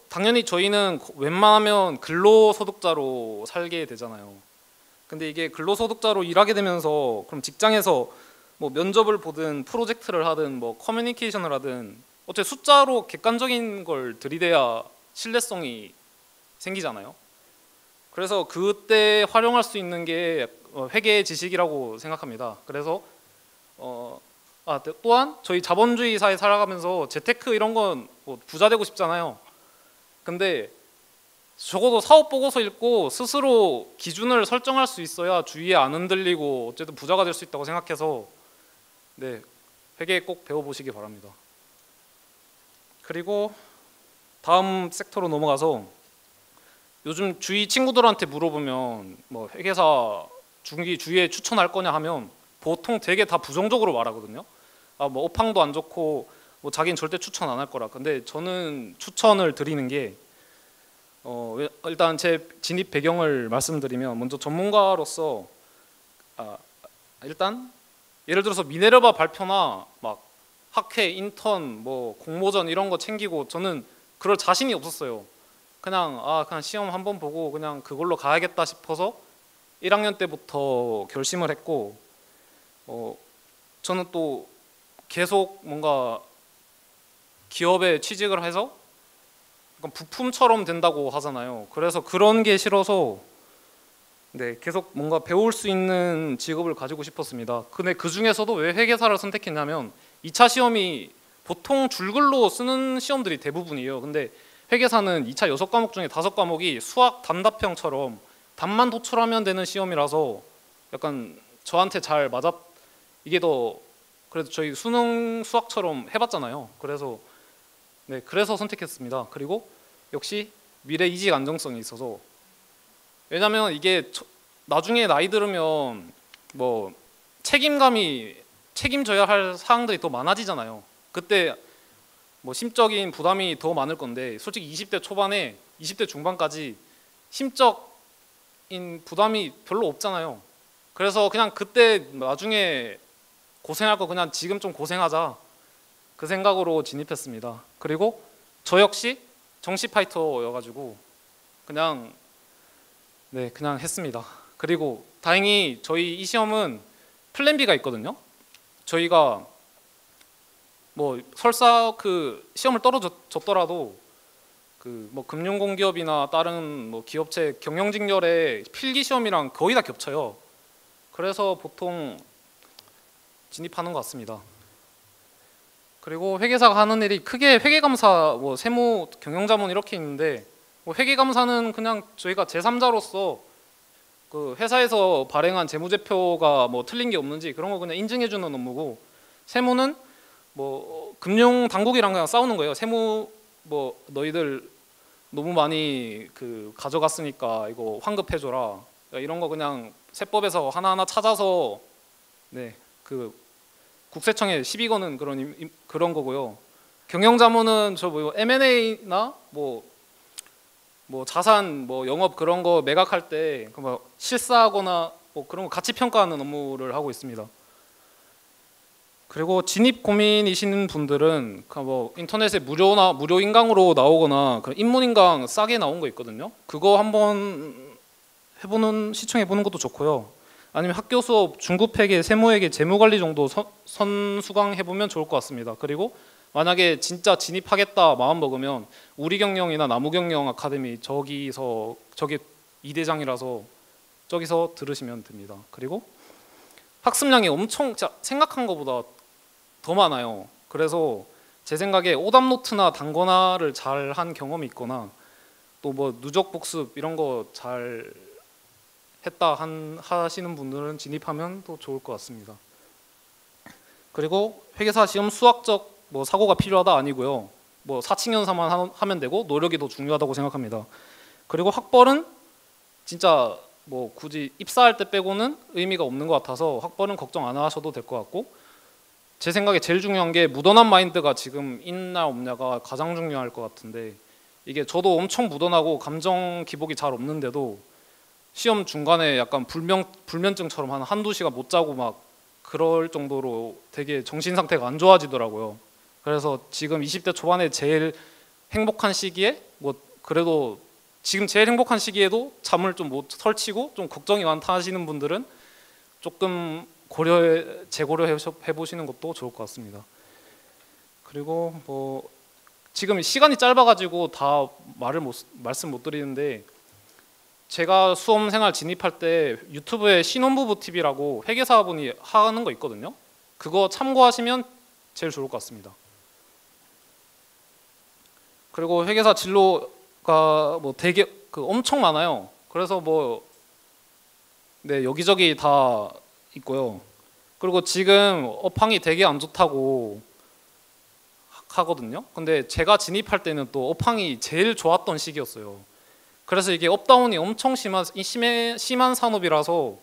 당연히 저희는 웬만하면 근로소득자로 살게 되잖아요. 근데 이게 근로소득자로 일하게 되면서 그럼 직장에서 뭐 면접을 보든 프로젝트를 하든 뭐 커뮤니케이션을 하든 어째 숫자로 객관적인 걸 들이대야 신뢰성이 생기잖아요. 그래서 그때 활용할 수 있는 게 회계 지식이라고 생각합니다. 그래서 또한 저희 자본주의 사회 살아가면서 재테크 이런 건 뭐 부자 되고 싶잖아요. 근데 적어도 사업 보고서 읽고 스스로 기준을 설정할 수 있어야 주위에 안 흔들리고 어쨌든 부자가 될 수 있다고 생각해서, 네, 회계 꼭 배워보시기 바랍니다. 그리고 다음 섹터로 넘어가서 요즘 주위 친구들한테 물어보면 뭐 회계사 중기 주위에 추천할 거냐 하면 보통 되게 다 부정적으로 말하거든요. 뭐 업황도 안 좋고 뭐 자기는 절대 추천 안 할 거라. 근데 저는 추천을 드리는 게 일단 제 진입 배경을 말씀드리면, 먼저 전문가로서 일단 예를 들어서 미네르바 발표나 막 학회 인턴 뭐 공모전 이런 거 챙기고 저는 그럴 자신이 없었어요. 그냥 시험 한번 보고 그냥 그걸로 가야겠다 싶어서 1학년 때부터 결심을 했고, 저는 또 계속 뭔가 기업에 취직을 해서 부품처럼 된다고 하잖아요. 그래서 그런 게 싫어서, 네, 계속 뭔가 배울 수 있는 직업을 가지고 싶었습니다. 근데 그 중에서도 왜 회계사를 선택했냐면 2차 시험이 보통 줄글로 쓰는 시험들이 대부분이에요. 근데 회계사는 2차 6과목 중에 5과목이 수학 단답형처럼 답만 도출하면 되는 시험이라서 약간 저한테 잘 이게 더 그래도 저희 수능 수학처럼 해봤잖아요. 그래서 선택했습니다. 그리고 역시 미래 이직 안정성이 있어서, 왜냐면 이게 나중에 나이 들으면 뭐 책임져야 할 사항들이 더 많아지잖아요. 그때 뭐 심적인 부담이 더 많을 건데, 솔직히 20대 초반에 20대 중반까지 심적인 부담이 별로 없잖아요. 그래서 그냥 그때 나중에 고생할 거 그냥 지금 좀 고생하자, 그 생각으로 진입했습니다. 그리고 저 역시 정시 파이터여가지고 그냥 했습니다. 그리고 다행히 저희 이 시험은 플랜 B가 있거든요. 저희가 뭐 설사 그 시험을 떨어졌더라도 그 뭐 금융공기업이나 다른 뭐 기업체 경영직렬의 필기 시험이랑 거의 다 겹쳐요. 그래서 보통 진입하는 것 같습니다. 그리고 회계사가 하는 일이 크게 회계감사, 뭐 세무, 경영자문 이렇게 있는데, 뭐 회계감사는 그냥 저희가 제3자로서 그 회사에서 발행한 재무제표가 뭐 틀린 게 없는지 그런 거 그냥 인증해주는 업무고, 세무는 뭐 금융 당국이랑 그냥 싸우는 거예요. 세무 뭐 너희들 너무 많이 그 가져갔으니까 이거 환급해줘라. 이런 거 그냥 세법에서 하나하나 찾아서 네, 그 국세청에 시비 거는 그런 거고요. 경영자문은 저 뭐 M&A나 뭐 자산 뭐 영업 그런 거 매각할 때 뭐 실사하거나 뭐 그런 거 가치 평가하는 업무를 하고 있습니다. 그리고 진입 고민이신 분들은 뭐 인터넷에 무료 인강으로 나오거나 인문 인강 싸게 나온 거 있거든요. 그거 한번 시청해 보는 것도 좋고요. 아니면 학교 수업 중급회계, 세무회계, 재무관리 정도 선수강해 보면 좋을 것 같습니다. 그리고 만약에 진짜 진입하겠다 마음 먹으면 우리경영이나 나무경영 아카데미 저기 2대장이라서 저기서 들으시면 됩니다. 그리고 학습량이 엄청 생각한 것보다 더 많아요. 그래서 제 생각에 오답노트나 단권화를 잘 한 경험이 있거나 또 뭐 누적 복습 이런 거 잘 했다 하시는 분들은 진입하면 더 좋을 것 같습니다. 그리고 회계사 시험 수학적 뭐 사고가 필요하다 아니고요. 뭐 사칙연산만 하면 되고 노력이 더 중요하다고 생각합니다. 그리고 학벌은 진짜 뭐 굳이 입사할 때 빼고는 의미가 없는 것 같아서 학벌은 걱정 안 하셔도 될 것 같고, 제 생각에 제일 중요한 게 무던한 마인드가 지금 있나 없냐가 가장 중요할 것 같은데, 이게 저도 엄청 무던하고 감정 기복이 잘 없는데도 시험 중간에 약간 불면증처럼 한두 시간 못 자고 막 그럴 정도로 되게 정신 상태가 안 좋아지더라고요. 그래서 지금 20대 초반에 제일 행복한 시기에 뭐 그래도 지금 제일 행복한 시기에도 잠을 좀 못 설치고 좀 걱정이 많다 하시는 분들은 조금 재고려해 보시는 것도 좋을 것 같습니다. 그리고 뭐 지금 시간이 짧아가지고 다 말씀 못 드리는데, 제가 수험생활 진입할 때 유튜브에 신혼부부 TV라고 회계사분이 하는 거 있거든요. 그거 참고하시면 제일 좋을 것 같습니다. 그리고 회계사 진로가 뭐 되게 엄청 많아요. 그래서 뭐 네, 여기저기 다 있고요. 그리고 지금 업황이 되게 안 좋다고 하거든요. 근데 제가 진입할 때는 또 업황이 제일 좋았던 시기였어요. 그래서 이게 업다운이 엄청 심한 산업이라서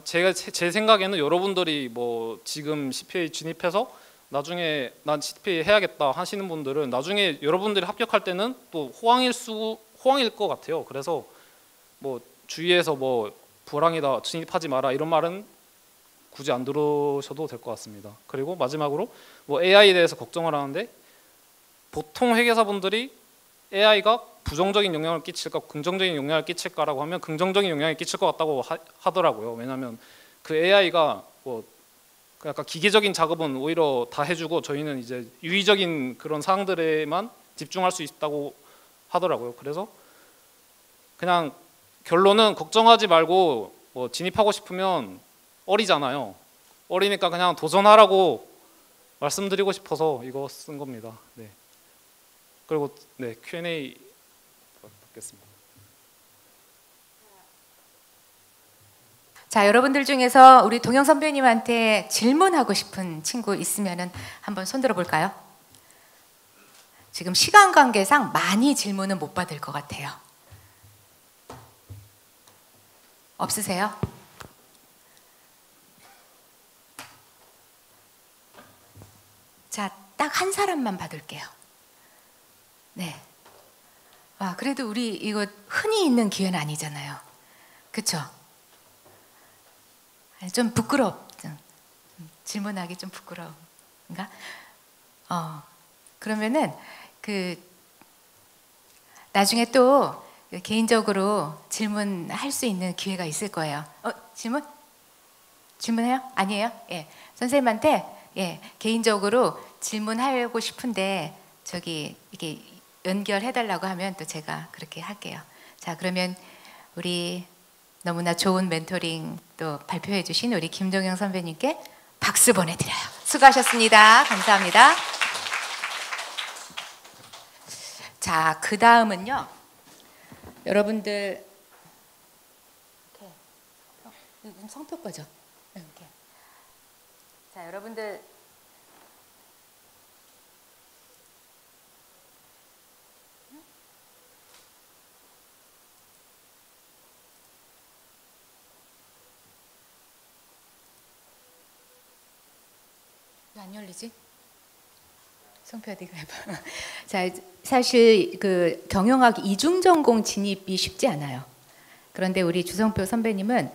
제 생각에는 여러분들이 뭐 지금 CPA 진입해서 나중에 난 CPA 해야겠다 하시는 분들은 나중에 여러분들이 합격할 때는 또 호황일 것 같아요. 그래서 뭐 주위에서 뭐 불황이다, 진입하지 마라 이런 말은 굳이 안 들으셔도 될 것 같습니다. 그리고 마지막으로 뭐 AI에 대해서 걱정을 하는데, 보통 회계사분들이 AI가 부정적인 영향을 끼칠까 긍정적인 영향을 끼칠까라고 하면 긍정적인 영향을 끼칠 것 같다고 하더라고요. 왜냐하면 그 AI가 뭐 약간 기계적인 작업은 오히려 다 해주고 저희는 이제 유의적인 그런 사항들에만 집중할 수 있다고 하더라고요. 그래서 그냥 결론은 걱정하지 말고 뭐 진입하고 싶으면 어리잖아요. 어리니까 그냥 도전하라고 말씀드리고 싶어서 이거 쓴 겁니다. 네. 그리고 네, Q&A 받겠습니다. 자, 여러분들 중에서 우리 동영 선배님한테 질문하고 싶은 친구 있으면은 한번 손들어 볼까요? 지금 시간 관계상 많이 질문은 못 받을 것 같아요. 없으세요? 자, 딱 한 사람만 받을게요. 네. 와, 그래도 우리 이거 흔히 있는 기회는 아니잖아요. 그쵸? 좀 부끄럽죠. 질문하기 좀 부끄러운가? 그러면은 나중에 또 개인적으로 질문할 수 있는 기회가 있을 거예요. 질문해요? 아니에요? 예. 선생님한테 개인적으로 질문하고 싶은데 이렇게 연결해달라고 하면 또 제가 그렇게 할게요. 자, 그러면 우리 너무나 좋은 멘토링 또 발표해 주신 우리 김동영 선배님께 박수 보내드려요. 수고하셨습니다. 감사합니다. 자, 그 다음은요. 여러분들 성표 거죠? 이렇게. 자, 여러분들 왜 안 열리지? 성표 네가 해봐. 자, 사실 그 경영학 이중 전공 진입이 쉽지 않아요. 그런데 우리 주성표 선배님은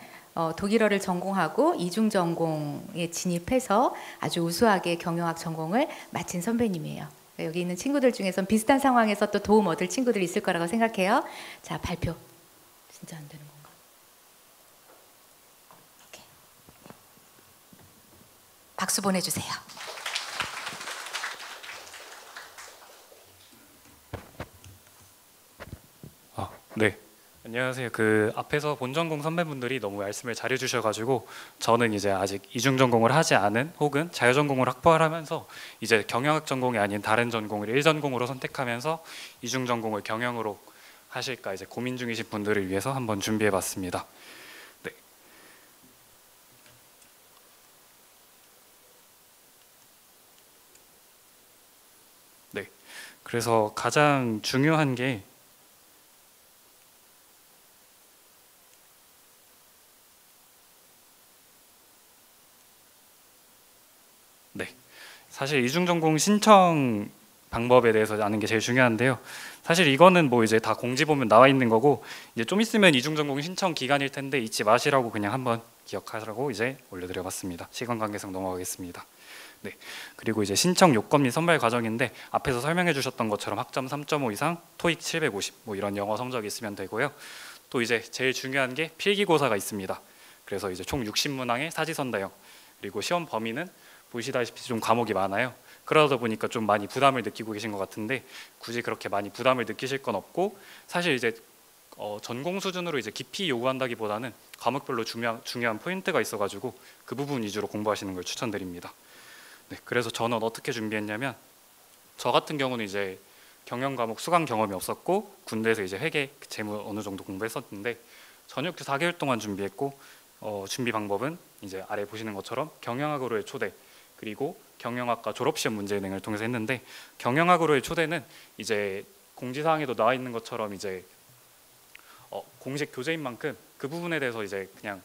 독일어를 전공하고 이중 전공에 진입해서 아주 우수하게 경영학 전공을 마친 선배님이에요. 여기 있는 친구들 중에선 비슷한 상황에서 또 도움 얻을 친구들이 있을 거라고 생각해요. 자, 발표. 진짜 안 되는 건가? 오케이. 박수 보내주세요. 네. 안녕하세요. 그 앞에서 본전공 선배분들이 너무 말씀을 잘해주셔가지고 저는 이제 아직 이중 전공을 하지 않은 혹은 자유전공을 확보하면서 이제 경영학 전공이 아닌 다른 전공을 1전공으로 선택하면서 이중 전공을 경영으로 하실까 이제 고민 중이신 분들을 위해서 한번 준비해봤습니다. 네. 네. 그래서 가장 중요한 게 사실 이중전공 신청 방법에 대해서 아는 게 제일 중요한데요. 사실 이거는 뭐 이제 다 공지 보면 나와 있는 거고 이제 좀 있으면 이중전공 신청 기간일 텐데 잊지 마시라고 그냥 한번 기억하라고 이제 올려드려봤습니다. 시간 관계상 넘어가겠습니다. 네. 그리고 이제 신청 요건 및 선발 과정인데 앞에서 설명해 주셨던 것처럼 학점 3.5 이상, 토익 750 뭐 이런 영어 성적이 있으면 되고요. 또 이제 제일 중요한 게 필기고사가 있습니다. 그래서 이제 총 60문항의 사지선다형 그리고 시험 범위는 보시다시피 좀 과목이 많아요. 그러다 보니까 좀 많이 부담을 느끼고 계신 것 같은데 굳이 그렇게 많이 부담을 느끼실 건 없고 사실 이제 전공 수준으로 이제 깊이 요구한다기보다는 과목별로 중요한 포인트가 있어가지고 그 부분 위주로 공부하시는 걸 추천드립니다. 네, 그래서 저는 어떻게 준비했냐면 저 같은 경우는 이제 경영 과목 수강 경험이 없었고 군대에서 이제 회계 재무 어느 정도 공부했었는데 전역주 4개월 동안 준비했고 준비 방법은 이제 아래 보시는 것처럼 경영학으로의 초대 그리고 경영학과 졸업시험 문제 등을 통해서 했는데 경영학으로의 초대는 이제 공지사항에도 나와 있는 것처럼 이제 공식 교재인 만큼 그 부분에 대해서 이제 그냥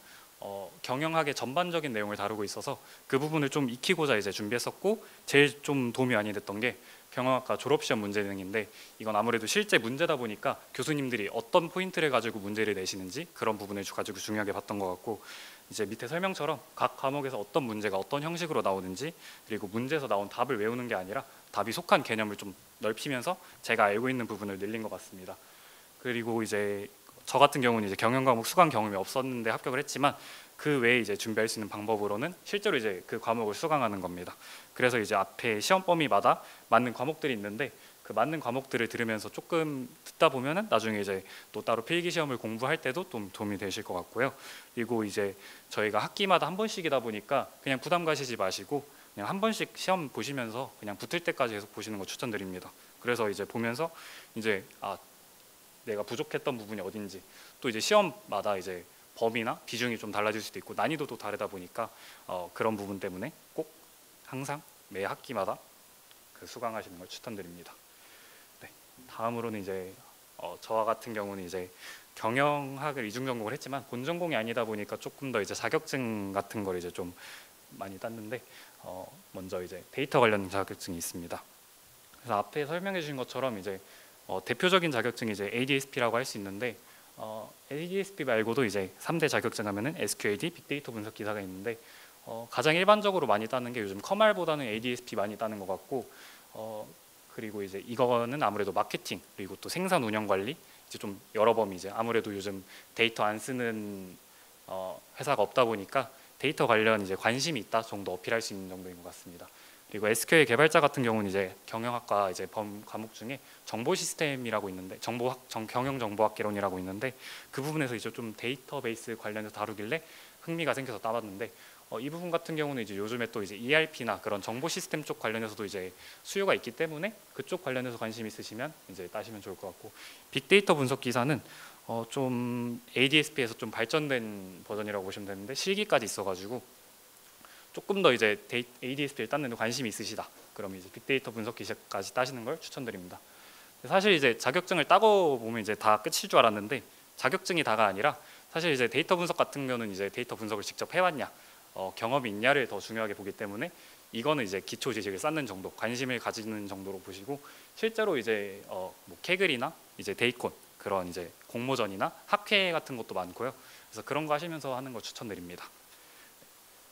경영학의 전반적인 내용을 다루고 있어서 그 부분을 좀 익히고자 이제 준비했었고 제일 좀 도움이 많이 됐던 게 경영학과 졸업시험 문제 등인데 이건 아무래도 실제 문제다 보니까 교수님들이 어떤 포인트를 가지고 문제를 내시는지 그런 부분을 가지고 중요하게 봤던 것 같고 이제 밑에 설명처럼 각 과목에서 어떤 문제가 어떤 형식으로 나오는지 그리고 문제에서 나온 답을 외우는 게 아니라 답이 속한 개념을 좀 넓히면서 제가 알고 있는 부분을 늘린 것 같습니다. 그리고 이제 저 같은 경우는 이제 경영 과목 수강 경험이 없었는데 합격을 했지만 그 외에 이제 준비할 수 있는 방법으로는 실제로 이제 그 과목을 수강하는 겁니다. 그래서 이제 앞에 시험 범위마다 맞는 과목들이 있는데 그 맞는 과목들을 들으면서 조금 듣다 보면은 나중에 이제 또 따로 필기 시험을 공부할 때도 좀 도움이 되실 것 같고요. 그리고 이제 저희가 학기마다 한 번씩이다 보니까 그냥 부담 가시지 마시고 그냥 한 번씩 시험 보시면서 그냥 붙을 때까지 계속 보시는 거 추천드립니다. 그래서 이제 보면서 이제 내가 부족했던 부분이 어딘지 또 이제 시험마다 이제 범위나 비중이 좀 달라질 수도 있고 난이도도 다르다 보니까 그런 부분 때문에 꼭 항상 매 학기마다 그 수강하시는 걸 추천드립니다. 네, 다음으로는 이제 저와 같은 경우는 이제 경영학을 이중 전공을 했지만 본 전공이 아니다 보니까 조금 더 이제 자격증 같은 걸 이제 좀 많이 땄는데 먼저 이제 데이터 관련 자격증이 있습니다. 그래서 앞에 설명해 주신 것처럼 이제 대표적인 자격증이 이제 ADSP라고 할 수 있는데 ADSP 말고도 이제 3대 자격증 하면은 SQLD, 빅데이터 분석 기사가 있는데 가장 일반적으로 많이 따는 게 요즘 커말보다는 ADSP 많이 따는 것 같고 그리고 이제 이거는 아무래도 마케팅 그리고 또 생산 운영 관리 이제 좀 여러 범위 이제 아무래도 요즘 데이터 안 쓰는 회사가 없다 보니까 데이터 관련 이제 관심이 있다 정도 어필할 수 있는 정도인 것 같습니다. 그리고 SQL 개발자 같은 경우는 이제 경영학과 이제 과목 중에 정보 시스템이라고 있는데 경영 정보학개론이라고 있는데 그 부분에서 이제 좀 데이터베이스 관련해서 다루길래 흥미가 생겨서 따봤는데 이 부분 같은 경우는 이제 요즘에 또 이제 ERP나 그런 정보 시스템 쪽 관련해서도 이제 수요가 있기 때문에 그쪽 관련해서 관심 있으시면 이제 따시면 좋을 것 같고 빅데이터 분석 기사는 좀 ADSP에서 좀 발전된 버전이라고 보시면 되는데 실기까지 있어가지고 조금 더 이제 ADSP를 땄는데 관심이 있으시다. 그럼 이제 빅데이터 분석 기사까지 따시는 걸 추천드립니다. 사실 이제 자격증을 따고 보면 이제 다 끝일 줄 알았는데 자격증이 다가 아니라 사실 이제 데이터 분석 같은 경우는 이제 데이터 분석을 직접 해왔냐, 경험이 있냐를 더 중요하게 보기 때문에 이거는 이제 기초 지식을 쌓는 정도, 관심을 가지는 정도로 보시고 실제로 이제 뭐 케글이나 이제 데이콘 그런 이제 공모전이나 학회 같은 것도 많고요. 그래서 그런 거 하시면서 하는 거 추천드립니다.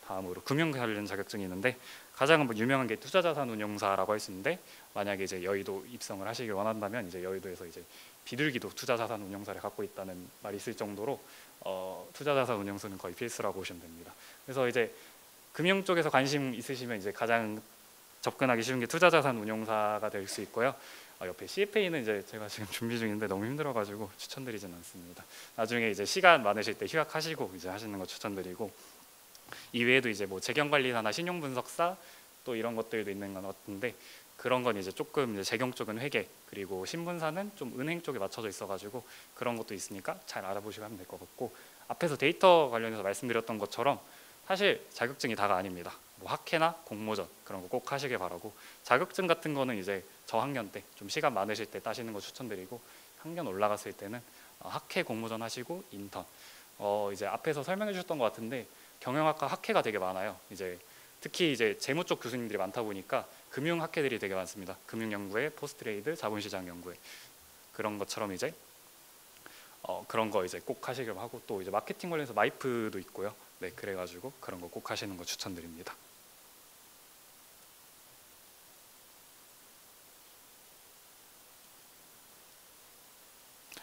다음으로 금융 관련 자격증이 있는데 가장 유명한 게 투자자산운용사라고 할 수 있는데 만약에 이제 여의도 입성을 하시길 원한다면 이제 여의도에서 이제 비둘기도 투자자산운용사를 갖고 있다는 말이 있을 정도로 투자자산운용사는 거의 필수라고 보시면 됩니다. 그래서 이제 금융 쪽에서 관심 있으시면 이제 가장 접근하기 쉬운 게 투자자산운용사가 될 수 있고요. 옆에 CFA는 이제 제가 지금 준비 중인데 너무 힘들어가지고 추천드리진 않습니다. 나중에 이제 시간 많으실 때 휴학하시고 이제 하시는 거 추천드리고, 이외에도 이제 뭐 재경관리사나 신용분석사 또 이런 것들도 있는 건 같은데 그런 건 이제 조금 이제 재경 쪽은 회계, 그리고 신분사는 좀 은행 쪽에 맞춰져 있어가지고 그런 것도 있으니까 잘 알아보시고 하면 될 것 같고, 앞에서 데이터 관련해서 말씀드렸던 것처럼 사실 자격증이 다가 아닙니다. 뭐 학회나 공모전 그런 거 꼭 하시길 바라고, 자격증 같은 거는 이제 저학년 때 좀 시간 많으실 때 따시는 거 추천드리고, 학년 올라갔을 때는 학회 공모전 하시고 인턴, 이제 앞에서 설명해 주셨던 것 같은데 경영학과 학회가 되게 많아요. 이제 특히 이제 재무 쪽 교수님들이 많다 보니까 금융 학회들이 되게 많습니다. 금융연구회, 포스트레이드, 자본시장연구회 그런 것처럼 이제 그런 거 이제 꼭 하시길 하고, 또 이제 마케팅 관련해서 마이프도 있고요. 네, 그래가지고 그런 거 꼭 하시는 거 추천드립니다.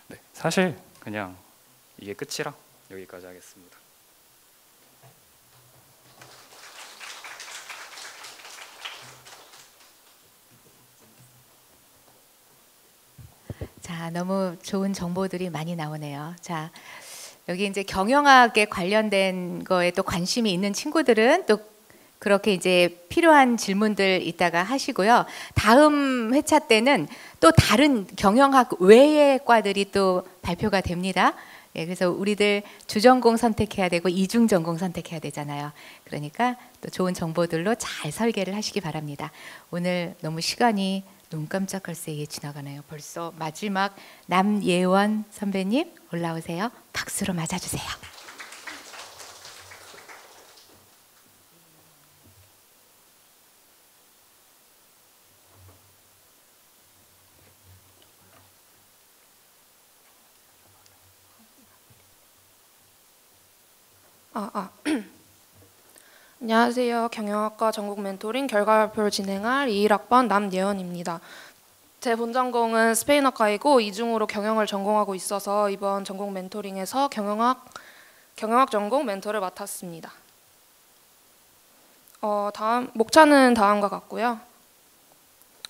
네, 사실 그냥 이게 끝이라 여기까지 하겠습니다. 자, 너무 좋은 정보들이 많이 나오네요. 자, 여기 이제 경영학에 관련된 거에 또 관심이 있는 친구들은 또 그렇게 이제 필요한 질문들 이따가 하시고요. 다음 회차 때는 또 다른 경영학 외의 과들이 또 발표가 됩니다. 예, 그래서 우리들 주전공 선택해야 되고 이중 전공 선택해야 되잖아요. 그러니까 또 좋은 정보들로 잘 설계를 하시기 바랍니다. 오늘 너무 시간이 눈 깜짝할 새에 지나가네요. 벌써 마지막 남예원 선배님 올라오세요. 박수로 맞아주세요. 안녕하세요. 경영학과 전국 멘토링 결과발표를 진행할 21학번 남예원입니다. 제 본전공은 스페인어과이고 이중으로 경영을 전공하고 있어서 이번 전공 멘토링에서 경영학 전공 멘토를 맡았습니다. 다음 목차는 다음과 같고요.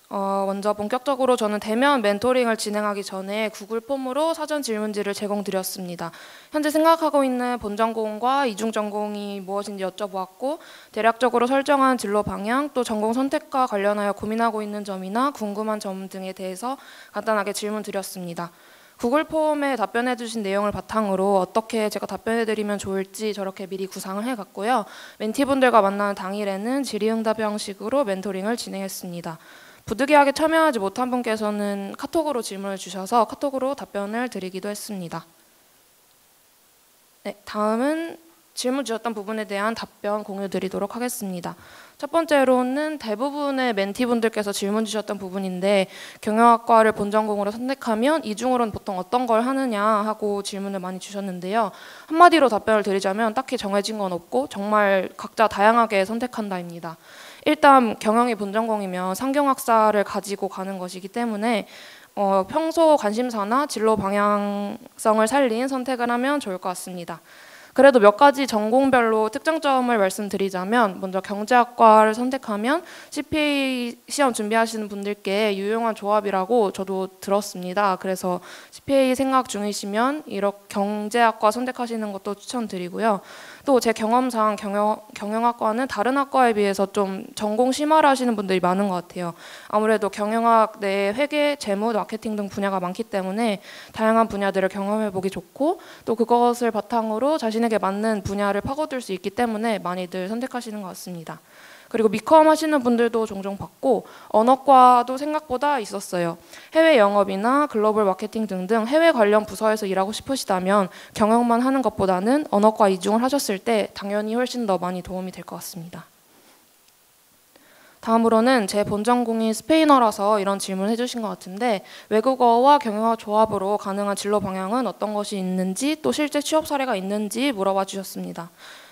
먼저 본격적으로 저는 대면 멘토링을 진행하기 전에 구글 폼으로 사전 질문지를 제공드렸습니다. 현재 생각하고 있는 본전공과 이중전공이 무엇인지 여쭤보았고, 대략적으로 설정한 진로 방향, 또 전공 선택과 관련하여 고민하고 있는 점이나 궁금한 점 등에 대해서 간단하게 질문드렸습니다. 구글 폼에 답변해 주신 내용을 바탕으로 어떻게 제가 답변해 드리면 좋을지 저렇게 미리 구상을 해갔고요. 멘티분들과 만나는 당일에는 질의응답 형식으로 멘토링을 진행했습니다. 부득이하게 참여하지 못한 분께서는 카톡으로 질문을 주셔서 카톡으로 답변을 드리기도 했습니다. 네, 다음은 질문 주셨던 부분에 대한 답변 공유 드리도록 하겠습니다. 첫 번째로는 대부분의 멘티분들께서 질문 주셨던 부분인데, 경영학과를 본전공으로 선택하면 이중으로는 보통 어떤 걸 하느냐 하고 질문을 많이 주셨는데요. 한마디로 답변을 드리자면 딱히 정해진 건 없고 정말 각자 다양하게 선택한다입니다. 일단 경영이 본전공이면 상경학사를 가지고 가는 것이기 때문에 평소 관심사나 진로 방향성을 살린 선택을 하면 좋을 것 같습니다. 그래도 몇 가지 전공별로 특장점을 말씀드리자면, 먼저 경제학과를 선택하면 CPA 시험 준비하시는 분들께 유용한 조합이라고 저도 들었습니다. 그래서 CPA 생각 중이시면 이렇게 경제학과 선택하시는 것도 추천드리고요. 또 제 경험상 경영학과는 다른 학과에 비해서 좀 전공 심화를 하시는 분들이 많은 것 같아요. 아무래도 경영학 내에 회계, 재무, 마케팅 등 분야가 많기 때문에 다양한 분야들을 경험해보기 좋고, 또 그것을 바탕으로 자신에게 맞는 분야를 파고들 수 있기 때문에 많이들 선택하시는 것 같습니다. 그리고 미컴 하시는 분들도 종종 봤고, 언어과도 생각보다 있었어요. 해외 영업이나 글로벌 마케팅 등등 해외 관련 부서에서 일하고 싶으시다면 경영만 하는 것보다는 언어과 이중을 하셨을 때 당연히 훨씬 더 많이 도움이 될 것 같습니다. 다음으로는 제 본 전공이 스페인어라서 이런 질문을 해주신 것 같은데 외국어와 경영학 조합으로 가능한 진로 방향은 어떤 것이 있는지 또 실제 취업 사례가 있는지 물어봐 주셨습니다.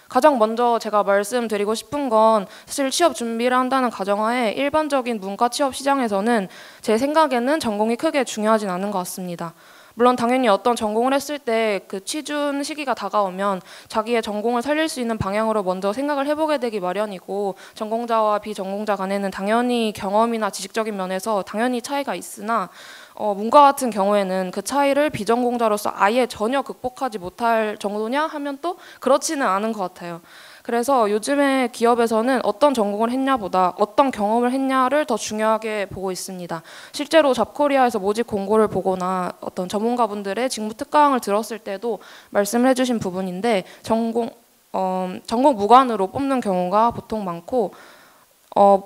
가장 먼저 제가 말씀드리고 싶은 건 사실 취업 준비를 한다는 가정하에 일반적인 문과 취업 시장에서는 제 생각에는 전공이 크게 중요하진 않은 것 같습니다. 물론 당연히 어떤 전공을 했을 때 그 취준 시기가 다가오면 자기의 전공을 살릴 수 있는 방향으로 먼저 생각을 해보게 되기 마련이고 전공자와 비전공자 간에는 당연히 경험이나 지식적인 면에서 당연히 차이가 있으나 문과 같은 경우에는 그 차이를 비전공자로서 아예 전혀 극복하지 못할 정도냐 하면 또 그렇지는 않은 것 같아요. 그래서 요즘에 기업에서는 어떤 전공을 했냐보다 어떤 경험을 했냐를 더 중요하게 보고 있습니다. 실제로 잡코리아에서 모집 공고를 보거나 어떤 전문가분들의 직무 특강을 들었을 때도 말씀을 해주신 부분인데 전공 무관으로 뽑는 경우가 보통 많고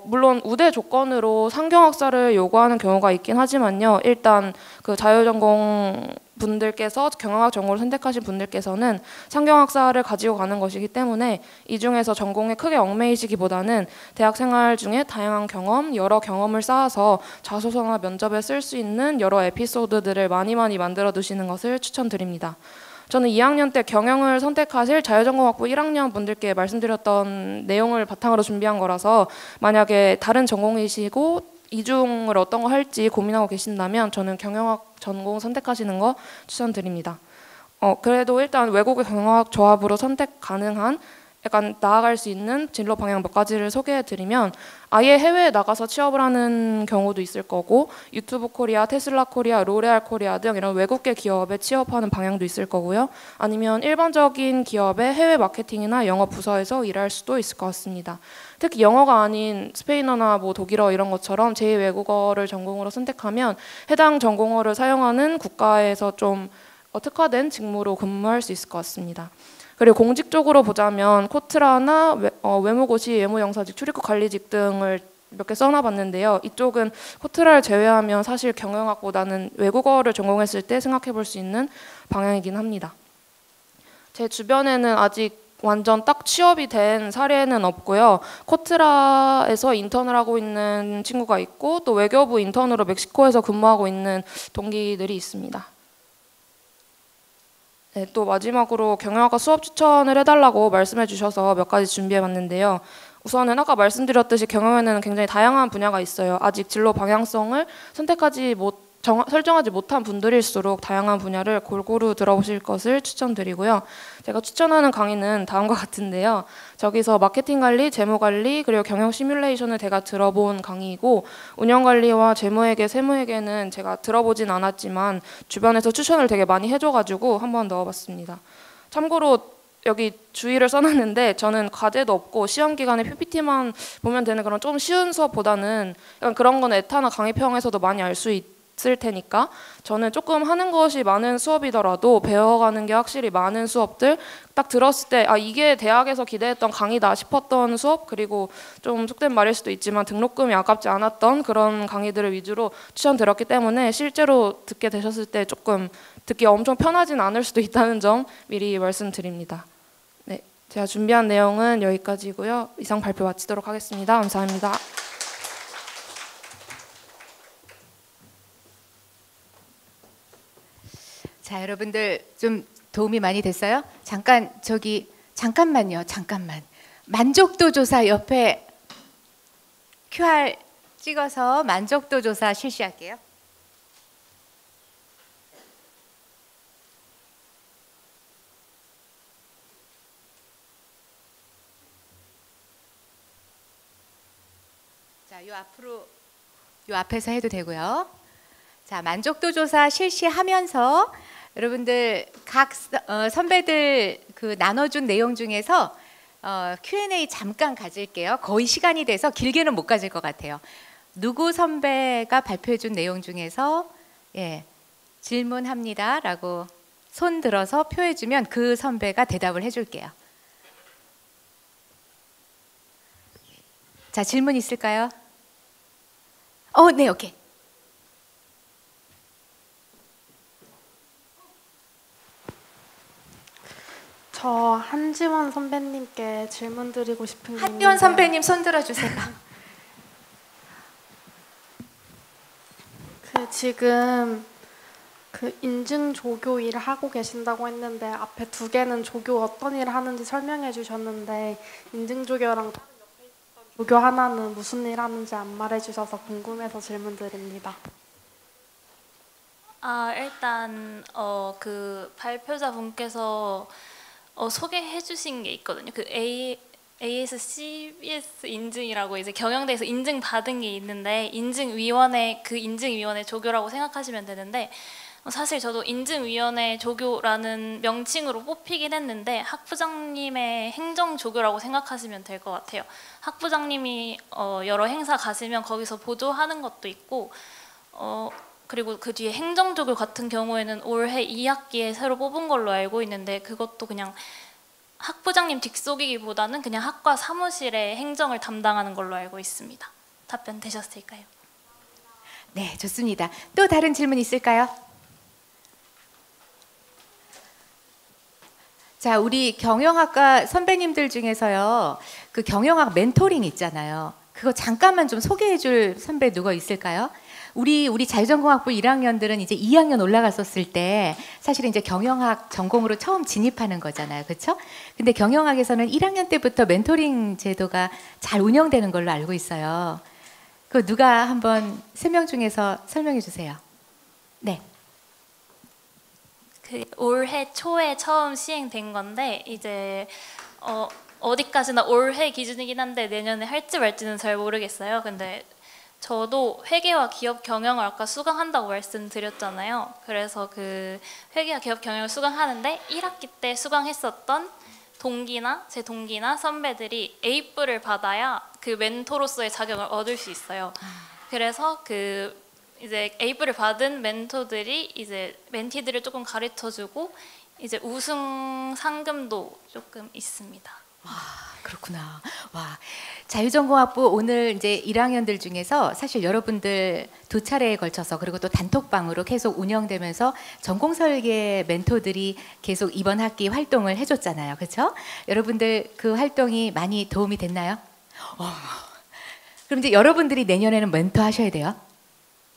물론 우대 조건으로 상경학사를 요구하는 경우가 있긴 하지만요. 일단 그 자유전공 분들께서 경영학 전공을 선택하신 분들께서는 상경학사를 가지고 가는 것이기 때문에 이 중에서 전공에 크게 얽매이시기보다는 대학 생활 중에 다양한 경험, 여러 경험을 쌓아서 자소서나 면접에 쓸 수 있는 여러 에피소드들을 많이 만들어 두시는 것을 추천드립니다. 저는 2학년 때 경영을 선택하실 자유전공학부 1학년 분들께 말씀드렸던 내용을 바탕으로 준비한 거라서 만약에 다른 전공이시고 이중을 어떤 거 할지 고민하고 계신다면 저는 경영학 전공 선택하시는 거 추천드립니다. 그래도 일단 외국의 경영학 조합으로 선택 가능한 약간 나아갈 수 있는 진로 방향 몇 가지를 소개해드리면 아예 해외에 나가서 취업을 하는 경우도 있을 거고 유튜브 코리아, 테슬라 코리아, 로레알 코리아 등 이런 외국계 기업에 취업하는 방향도 있을 거고요. 아니면 일반적인 기업의 해외 마케팅이나 영업 부서에서 일할 수도 있을 것 같습니다. 특히 영어가 아닌 스페인어나 뭐 독일어 이런 것처럼 제2외국어를 전공으로 선택하면 해당 전공어를 사용하는 국가에서 좀 특화된 직무로 근무할 수 있을 것 같습니다. 그리고 공직적으로 보자면 코트라나 외무고시, 외무영사직, 출입국 관리직 등을 몇 개 써놔봤는데요. 이쪽은 코트라를 제외하면 사실 경영학보다는 외국어를 전공했을 때 생각해 볼 수 있는 방향이긴 합니다. 제 주변에는 아직 완전 딱 취업이 된 사례는 없고요. 코트라에서 인턴을 하고 있는 친구가 있고 또 외교부 인턴으로 멕시코에서 근무하고 있는 동기들이 있습니다. 네, 또 마지막으로 경영학과 수업 추천을 해달라고 말씀해 주셔서 몇 가지 준비해봤는데요. 우선은 아까 말씀드렸듯이 경영에는 굉장히 다양한 분야가 있어요. 아직 진로 방향성을 설정하지 못한 분들일수록 다양한 분야를 골고루 들어보실 것을 추천드리고요. 제가 추천하는 강의는 다음과 같은데요. 저기서 마케팅 관리, 재무 관리, 그리고 경영 시뮬레이션을 제가 들어본 강의이고 운영 관리와 재무회계, 세무회계는 제가 들어보진 않았지만 주변에서 추천을 되게 많이 해줘가지고 한번 넣어봤습니다. 참고로 여기 주의를 써놨는데 저는 과제도 없고 시험 기간에 PPT만 보면 되는 그런 좀 쉬운 수업보다는 약간 그런 건 에타나 강의평에서도 많이 알 수 있을 테니까 저는 조금 하는 것이 많은 수업이더라도 배워가는 게 확실히 많은 수업들 딱 들었을 때 이게 대학에서 기대했던 강의다 싶었던 수업 그리고 좀 속된 말일 수도 있지만 등록금이 아깝지 않았던 그런 강의들을 위주로 추천드렸기 때문에 실제로 듣게 되셨을 때 조금 듣기 엄청 편하진 않을 수도 있다는 점 미리 말씀드립니다. 네, 제가 준비한 내용은 여기까지고요. 이상 발표 마치도록 하겠습니다. 감사합니다. 자, 여러분들 좀 도움이 많이 됐어요? 잠깐만요. 만족도 조사 옆에 QR 찍어서 만족도 조사 실시할게요. 자, 요 앞에서 해도 되고요. 자, 만족도 조사 실시하면서 여러분들 각 선배들 그 나눠준 내용 중에서 Q&A 잠깐 가질게요. 거의 시간이 돼서 길게는 못 가질 것 같아요. 누구 선배가 발표해준 내용 중에서 질문합니다라고 손 들어서 표해주면 그 선배가 대답을 해줄게요. 자, 질문 있을까요? 네, 오케이. 저 한지원 선배님께 질문 드리고 싶은 게 한지원 선배님 손 들어주세요. 네, 지금 그 인증 조교 일을 하고 계신다고 했는데 앞에 두 개는 조교 어떤 일을 하는지 설명해 주셨는데 인증 조교랑 다른 옆에 있던 조교 하나는 무슨 일 하는지 안 말해 주셔서 궁금해서 질문 드립니다. 일단 그 발표자 분께서 소개해 주신 게 있거든요. 그 ASCBS 인증이라고 이제 경영대에서 인증 받은 게 있는데 인증위원회 그 인증위원회 조교라고 생각하시면 되는데 사실 저도 인증위원회 조교라는 명칭으로 뽑히긴 했는데 학부장님의 행정조교라고 생각하시면 될 것 같아요. 학부장님이 여러 행사 가시면 거기서 보조하는 것도 있고 그리고 그 뒤에 행정조교 같은 경우에는 올해 2학기에 새로 뽑은 걸로 알고 있는데 그것도 그냥 학부장님 뒷속이기보다는 그냥 학과 사무실의 행정을 담당하는 걸로 알고 있습니다. 답변 되셨을까요? 네, 좋습니다. 또 다른 질문 있을까요? 자, 우리 경영학과 선배님들 중에서요, 그 경영학 멘토링 있잖아요. 그거 잠깐만 좀 소개해 줄 선배 누가 있을까요? 우리 자유전공학부 1학년들은 이제 2학년 올라갔었을 때 사실은 이제 경영학 전공으로 처음 진입하는 거잖아요. 그렇죠? 근데 경영학에서는 1학년 때부터 멘토링 제도가 잘 운영되는 걸로 알고 있어요. 그 누가 한번 3명 중에서 설명해 주세요. 네. 그 올해 초에 처음 시행된 건데 이제 어디까지나 올해 기준이긴 한데 내년에 할지 말지는 잘 모르겠어요. 근데 저도 회계와 기업 경영을 아까 수강한다고 말씀드렸잖아요. 그래서 그 회계와 기업 경영을 수강하는데 1학기 때 수강했었던 제 동기나 선배들이 A뿔을 받아야 그 멘토로서의 자격을 얻을 수 있어요. 그래서 그 이제 A뿔을 받은 멘토들이 이제 멘티들을 조금 가르쳐주고 이제 우승 상금도 조금 있습니다. 와, 그렇구나. 와, 자유전공학부 오늘 이제 1학년들 중에서 사실 여러분들 2차례에 걸쳐서 그리고 또 단톡방으로 계속 운영되면서 전공설계 멘토들이 계속 이번 학기 활동을 해줬잖아요. 그렇죠? 여러분들 그 활동이 많이 도움이 됐나요? 그럼 이제 여러분들이 내년에는 멘토 하셔야 돼요.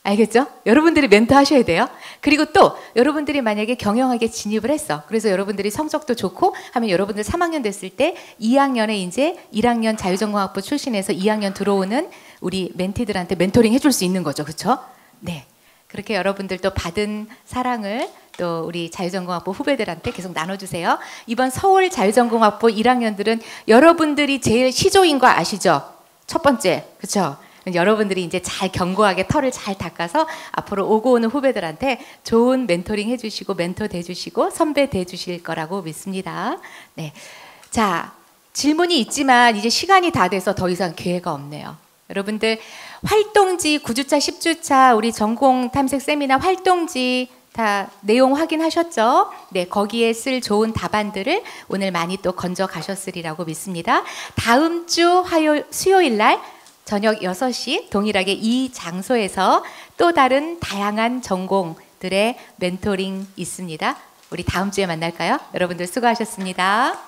알겠죠? 여러분들이 멘토 하셔야 돼요. 그리고 또 여러분들이 만약에 경영학에 진입을 했어. 그래서 여러분들이 성적도 좋고 하면 여러분들 3학년 됐을 때 2학년에 이제 1학년 자유전공학부 출신에서 2학년 들어오는 우리 멘티들한테 멘토링 해줄 수 있는 거죠. 그렇죠? 네. 그렇게 여러분들도 받은 사랑을 또 우리 자유전공학부 후배들한테 계속 나눠주세요. 이번 서울 자유전공학부 1학년들은 여러분들이 제일 시조인 거 아시죠? 첫 번째. 그렇죠? 여러분들이 이제 잘 견고하게 털을 잘 닦아서 앞으로 오고 오는 후배들한테 좋은 멘토링 해주시고 멘토 돼주시고 선배 돼주실 거라고 믿습니다. 네, 자 질문이 있지만 이제 시간이 다 돼서 더 이상 기회가 없네요. 여러분들 활동지 9주차 10주차 우리 전공 탐색 세미나 활동지 다 내용 확인하셨죠? 네, 거기에 쓸 좋은 답안들을 오늘 많이 또 건져 가셨으리라고 믿습니다. 다음 주 수요일 날 저녁 6시 동일하게 이 장소에서 또 다른 다양한 전공들의 멘토링 있습니다. 우리 다음 주에 만날까요? 여러분들 수고하셨습니다.